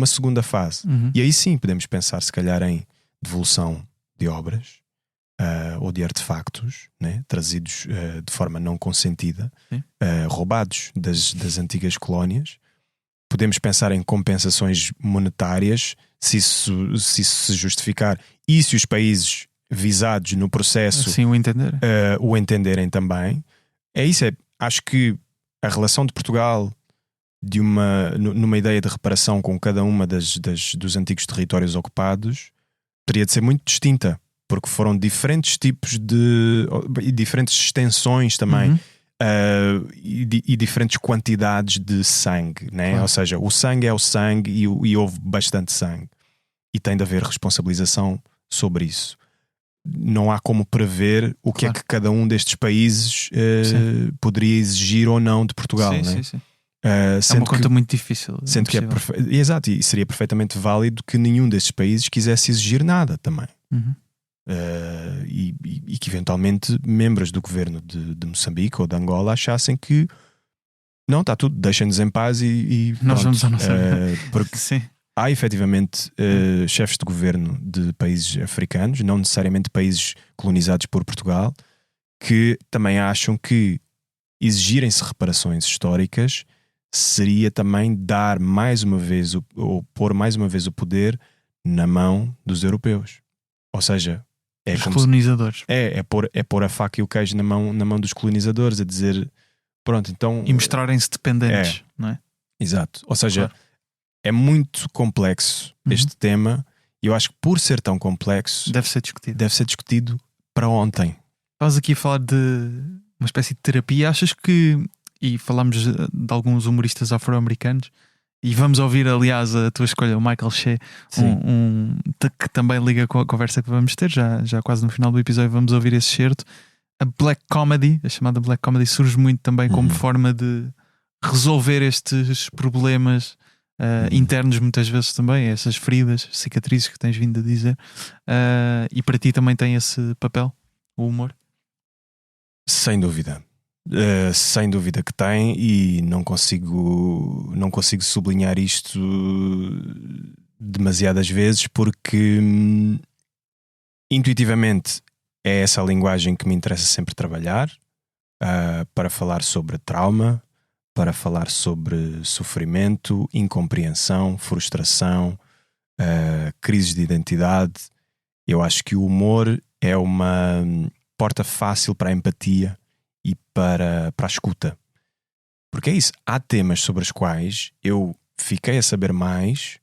segunda fase. E aí sim podemos pensar se calhar em devolução de obras ou de artefactos, né, trazidos de forma não consentida, roubados das antigas colónias. Podemos pensar em compensações monetárias, se isso se justificar, e se os países visados no processo o entenderem também. É isso, acho que a relação de Portugal numa ideia de reparação com cada uma dos antigos territórios ocupados, teria de ser muito distinta, porque foram diferentes tipos e diferentes extensões também, e diferentes quantidades de sangue, né? Claro. Ou seja, o sangue é o sangue e houve bastante sangue, e tem de haver responsabilização sobre isso. Não há como prever o que é que cada um destes países poderia exigir ou não de Portugal, né? Sim. É uma conta muito difícil. Sendo que exato, e seria perfeitamente válido que nenhum destes países quisesse exigir nada também. E que eventualmente membros do governo de Moçambique ou de Angola achassem que não, está tudo, deixem-nos em paz e nós vamos à nossa porque sim. há efetivamente chefes de governo de países africanos, não necessariamente países colonizados por Portugal, que também acham que exigirem-se reparações históricas seria também dar mais uma vez ou pôr mais uma vez o poder na mão dos europeus. Ou seja, os colonizadores. É pôr a faca e o queijo na mão dos colonizadores, a dizer pronto, então. E mostrarem-se dependentes, não é? Exato. Ou seja, é muito complexo este tema, e eu acho que por ser tão complexo deve ser discutido para ontem. Estavas aqui a falar de uma espécie de terapia. Achas que, e falámos de alguns humoristas afro-americanos, e vamos ouvir, aliás, a tua escolha, o Michael Shea, que também liga com a conversa que vamos ter, já quase no final do episódio vamos ouvir esse certo. A Black Comedy, a chamada Black Comedy, surge muito também como forma de resolver estes problemas internos, muitas vezes também, essas feridas, cicatrizes que tens vindo a dizer. E para ti também tem esse papel, o humor? Sem dúvida. Sem dúvida que tem, e não consigo sublinhar isto demasiadas vezes, porque intuitivamente é essa a linguagem que me interessa sempre trabalhar, para falar sobre trauma, para falar sobre sofrimento, incompreensão, frustração, crises de identidade. Eu acho que o humor é uma porta fácil para a empatia e para a escuta. Porque é isso, há temas sobre os quais eu fiquei a saber mais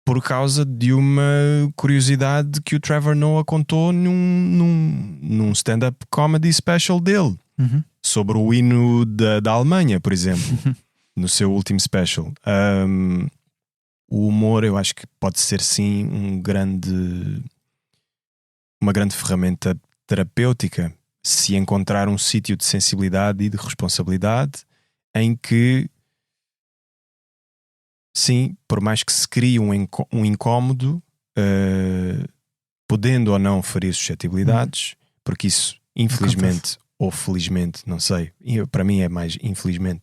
por causa de uma curiosidade que o Trevor Noah contou num stand-up comedy special dele, sobre o hino da Alemanha, por exemplo, no seu último special. O humor, eu acho que pode ser sim uma grande ferramenta terapêutica, se encontrar um sítio de sensibilidade e de responsabilidade em que, sim, por mais que se crie um incómodo, podendo ou não ferir suscetibilidades, porque isso, infelizmente ou felizmente, não sei, para mim é mais infelizmente,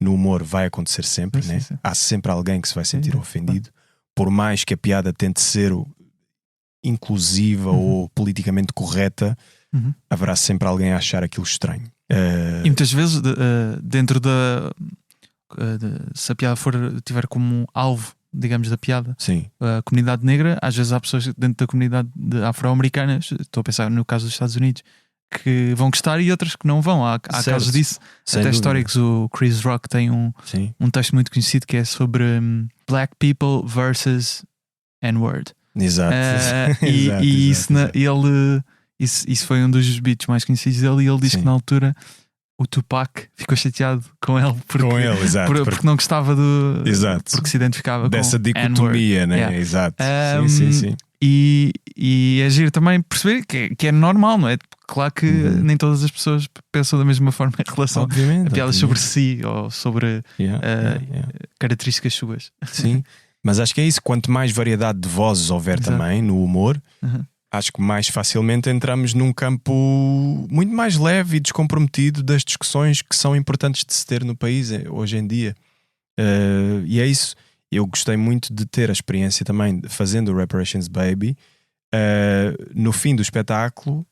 no humor vai acontecer sempre, né? Sim. Há sempre alguém que se vai sentir ofendido, por mais que a piada tente ser inclusiva ou politicamente correta, haverá sempre alguém a achar aquilo estranho. E muitas vezes dentro se a piada tiver como alvo, digamos, da piada, sim, a comunidade negra, às vezes há pessoas dentro da comunidade afro-americana, estou a pensar no caso dos Estados Unidos, que vão gostar e outras que não vão. Há casos disso, até históricos. O Chris Rock tem um texto muito conhecido que é sobre Black People versus N-word. Exato. Isso foi um dos beats mais conhecidos dele, e ele diz que na altura o Tupac ficou chateado com ele porque não gostava porque se identificava dessa com dicotomia, né? Yeah. Exato. Sim. E é giro também perceber que é normal, não é? Claro que nem todas as pessoas pensam da mesma forma em relação a piadas sobre si ou sobre características suas. Sim, mas acho que é isso. Quanto mais variedade de vozes houver também no humor, acho que mais facilmente entramos num campo muito mais leve e descomprometido das discussões que são importantes de se ter no país hoje em dia. E é isso. Eu gostei muito de ter a experiência também fazendo o Reparations Baby. No fim do espetáculo,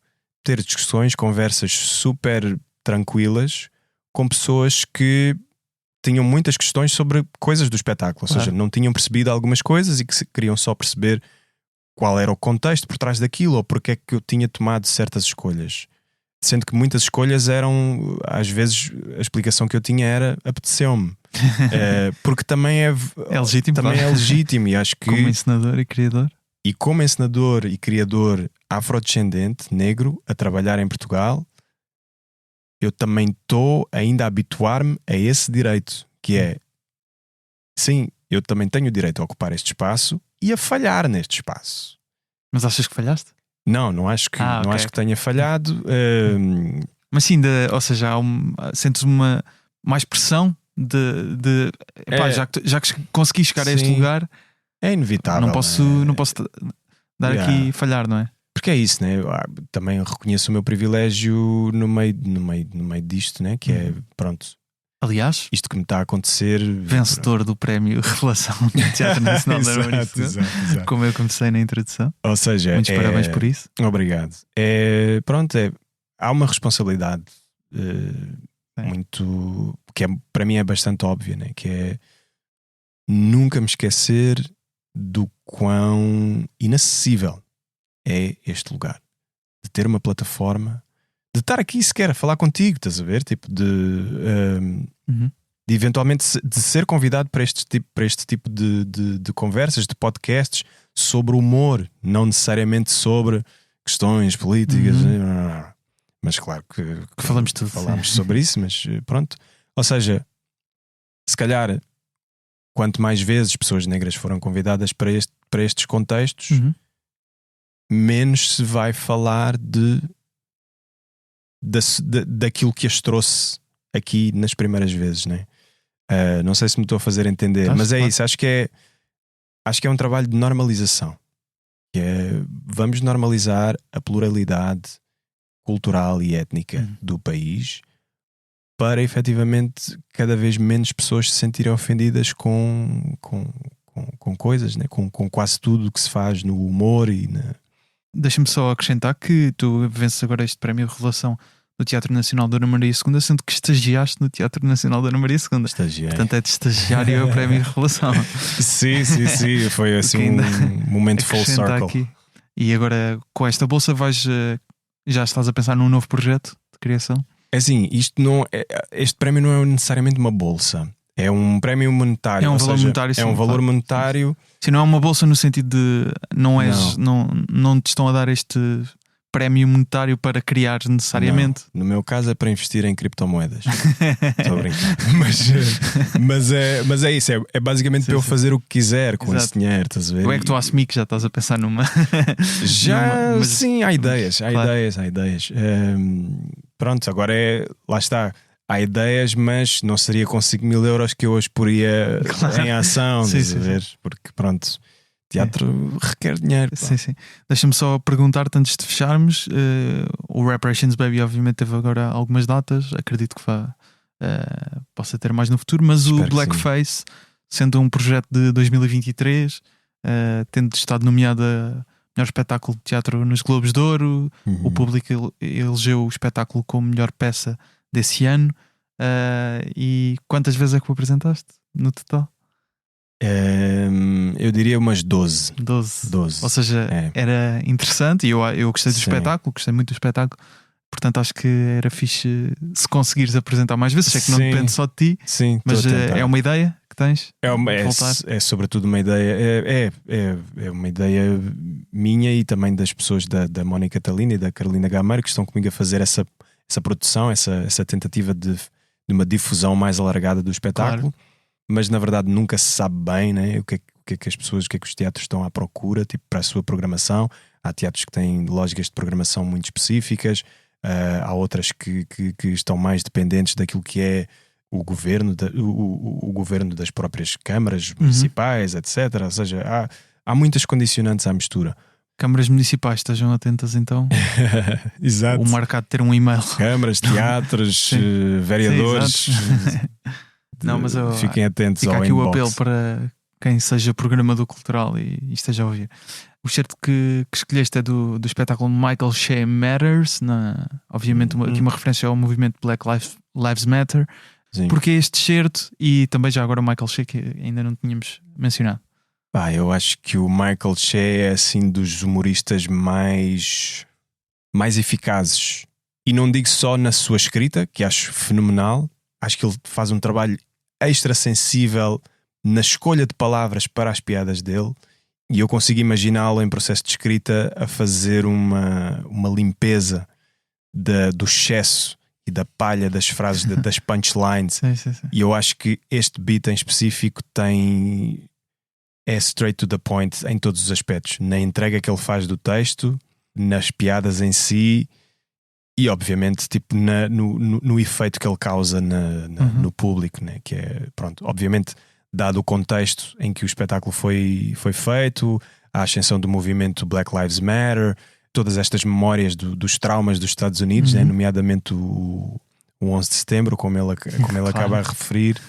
ter discussões, conversas super tranquilas com pessoas que tinham muitas questões sobre coisas do espetáculo, ou seja, não tinham percebido algumas coisas e que queriam só perceber qual era o contexto por trás daquilo ou porque é que eu tinha tomado certas escolhas. Sendo que muitas escolhas eram, às vezes, a explicação que eu tinha era apeteceu-me. Porque também É legítimo, também claro. é legítimo, e acho que Como encenador e criador. e como encenador e criador afrodescendente, negro, a trabalhar em Portugal, eu também estou ainda a habituar-me a esse direito, que é, sim, eu também tenho o direito a ocupar este espaço e a falhar neste espaço. Mas achas que falhaste? Não acho que, não ok, acho que tenha falhado. Mas sim, ou seja, sentes mais pressão de epá, É. já que consegui chegar a este Sim. lugar, É inevitável. não posso dar Yeah. aqui e falhar, não é? Porque é isso, né? Eu, também reconheço o meu privilégio no meio disto, né? Que é, pronto, Aliás, isto que me está a acontecer. vencedor do prémio Revelação do Teatro Nacional da Harmonia Exato, II, exato. como eu comecei na introdução. Ou seja, Muitos parabéns por isso. Obrigado. Pronto, há uma responsabilidade muito que para mim é bastante óbvia, né? Que é nunca me esquecer do quão inacessível é este lugar, de ter uma plataforma, de estar aqui sequer a falar contigo, estás a ver? Tipo Uhum. de eventualmente de ser convidado para este tipo de conversas, de podcasts sobre humor, não necessariamente sobre questões políticas, mas claro que falamos tudo, falámos sobre isso, mas pronto. Ou seja, se calhar quanto mais vezes pessoas negras foram convidadas para estes contextos, Uhum. menos se vai falar daquilo que as trouxe aqui nas primeiras vezes, né? Não sei se me estou a fazer entender, mas é claro. isso. Acho que é um trabalho de normalização. Que é, vamos normalizar a pluralidade cultural e étnica do país para efetivamente cada vez menos pessoas se sentirem ofendidas com coisas, né? com quase tudo o que se faz no humor e na... Deixa-me só acrescentar que tu vences agora este prémio Revelação do Teatro Nacional Dona Maria II, sendo que estagiaste no Teatro Nacional Dona Maria II. Estagiei. Portanto, é de estagiário o prémio Revelação. Sim, foi assim ainda um momento full Acrescenta circle. aqui. E agora, com esta bolsa, já estás a pensar num novo projeto de criação? É assim, este prémio não é necessariamente uma bolsa, é um prémio monetário. É um ou valor seja, monetário, é sim, um valor claro. monetário. Se não é uma bolsa no sentido de não te estão a dar este prémio monetário para criar necessariamente. Não. No meu caso é para investir em criptomoedas. Estou a brincar. Mas é isso, é basicamente para eu fazer o que quiser com esse dinheiro, estás a ver? Eu é que estou a assumir que já estás a pensar numa. Sim, há ideias, Claro. há ideias. Pronto, agora lá está. Há ideias, mas não seria com 5 mil euros que eu hoje poria em ação, Sim, estás a sim, ver? Porque pronto, teatro requer dinheiro. Pá. Sim. Deixa-me só perguntar-te antes de fecharmos. O Reparations Baby, obviamente, teve agora algumas datas. Acredito que possa ter mais no futuro. Mas Espero o que Blackface, sendo um projeto de 2023, tendo estado nomeado a melhor espetáculo de teatro nos Globos de Ouro, o público elegeu o espetáculo como melhor peça desse ano. E quantas vezes é que o apresentaste no total? Eu diria umas 12. 12. Ou seja, era interessante e eu gostei do espetáculo, gostei muito do espetáculo. Portanto, acho que era fixe se conseguires apresentar mais vezes. Sei que não depende só de ti, Sim, mas é uma ideia que tens? É sobretudo uma ideia. É uma ideia minha e também das pessoas da Mónica Talina e da Carolina Gameiro que estão comigo a fazer essa produção, essa tentativa de uma difusão mais alargada do espetáculo. Claro. Mas na verdade nunca se sabe bem, né? o que é que as pessoas, o que é que os teatros estão à procura, tipo, para a sua programação. Há teatros que têm lógicas de programação muito específicas, há outras que estão mais dependentes daquilo que é o governo, o governo das próprias câmaras municipais, etc. Ou seja, há muitas condicionantes à mistura. Câmaras municipais, estejam atentas então. Exato. O mercado ter um e-mail. Câmaras, teatros, vereadores. Sim, não, mas fiquem atentos fica ao aqui inbox. o apelo para quem seja programador cultural e esteja a ouvir. O certo que escolheste é do espetáculo Michael Shea Matters, obviamente aqui uma referência ao movimento Black Lives Matter. Sim. Porque este certo e também já agora o Michael Shea, que ainda não tínhamos mencionado. Eu acho que o Michael Shea é assim dos humoristas mais eficazes E não digo só na sua escrita, que acho fenomenal, acho que ele faz um trabalho extra sensível na escolha de palavras para as piadas dele, e eu consigo imaginá-lo em processo de escrita a fazer uma limpeza do excesso e da palha das frases, das punchlines. Sim. E eu acho que este beat em específico é straight to the point em todos os aspectos, na entrega que ele faz do texto, nas piadas em si, e obviamente tipo, no efeito que ele causa no público, né? Que é, pronto, obviamente dado o contexto em que o espetáculo foi feito, a ascensão do movimento Black Lives Matter, todas estas memórias dos traumas dos Estados Unidos, né? Nomeadamente o 11 de setembro, como ele Claro. acaba a referir.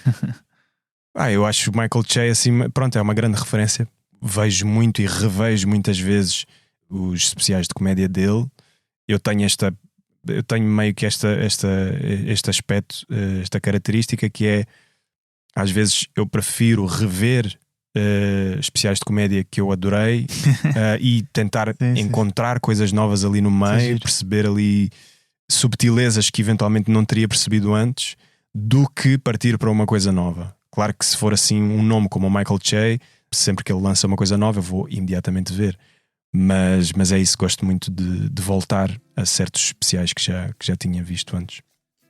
Eu acho o Michael Che assim, pronto, é uma grande referência. Vejo muito e revejo muitas vezes os especiais de comédia dele. Eu tenho meio que este aspecto, esta característica, que é, às vezes eu prefiro rever especiais de comédia que eu adorei e tentar encontrar coisas novas ali no meio, perceber ali subtilezas que eventualmente não teria percebido antes, do que partir para uma coisa nova. Claro que se for assim um nome como o Michael Che, sempre que ele lança uma coisa nova eu vou imediatamente ver. Mas é isso, gosto muito de voltar a certos especiais que já tinha visto antes.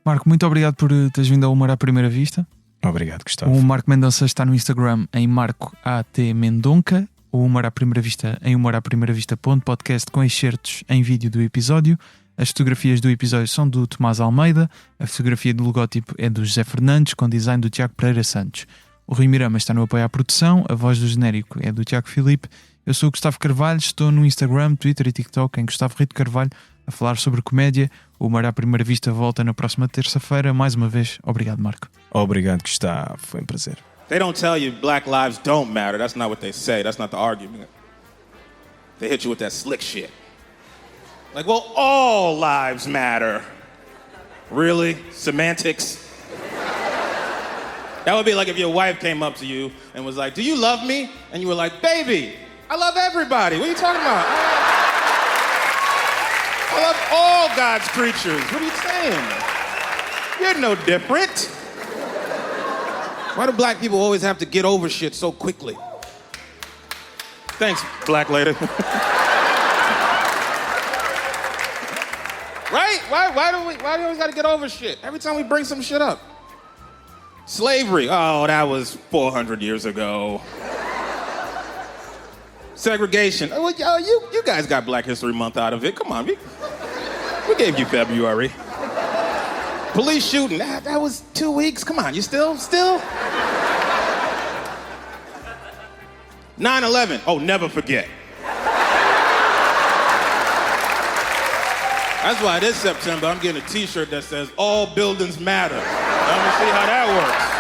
Marco, muito obrigado por teres vindo ao Humor à Primeira Vista. Obrigado, Gustavo. O Marco Mendonça está no Instagram em Marco AT Mendonca. O Humor à Primeira Vista em humoraprimeira-vista.podcast, com excertos em vídeo do episódio. As fotografias do episódio são do Tomás Almeida. A fotografia do logótipo é do José Fernandes, com design do Tiago Pereira Santos. O Rui Mirama está no apoio à produção. A voz do genérico é do Tiago Filipe. Eu sou o Gustavo Carvalho, estou no Instagram, Twitter e TikTok em Gustavo Rito Carvalho a falar sobre comédia. O Humor à Primeira Vista volta na próxima terça-feira. Mais uma vez, obrigado, Marco. Obrigado, Gustavo. Foi um prazer. They don't tell you black lives don't matter. That's not what they say. That's not the argument. They hit you with that slick shit. Like, well, all lives matter. Really? Semantics? That would be like if your wife came up to you and was like, do you love me? And you were like, baby, I love everybody. What are you talking about? I love all God's creatures. What are you saying? You're no different. Why do black people always have to get over shit so quickly? Thanks, black lady. Right? Why do we always gotta get over shit? Every time we bring some shit up. Slavery. Oh, that was 400 years ago. Segregation. Oh, you guys got Black History Month out of it. Come on, we gave you February. Police shooting. That was 2 weeks. Come on, you still? 9/11. Oh, never forget. That's why this September I'm getting a t-shirt that says all buildings matter. Let me see how that works.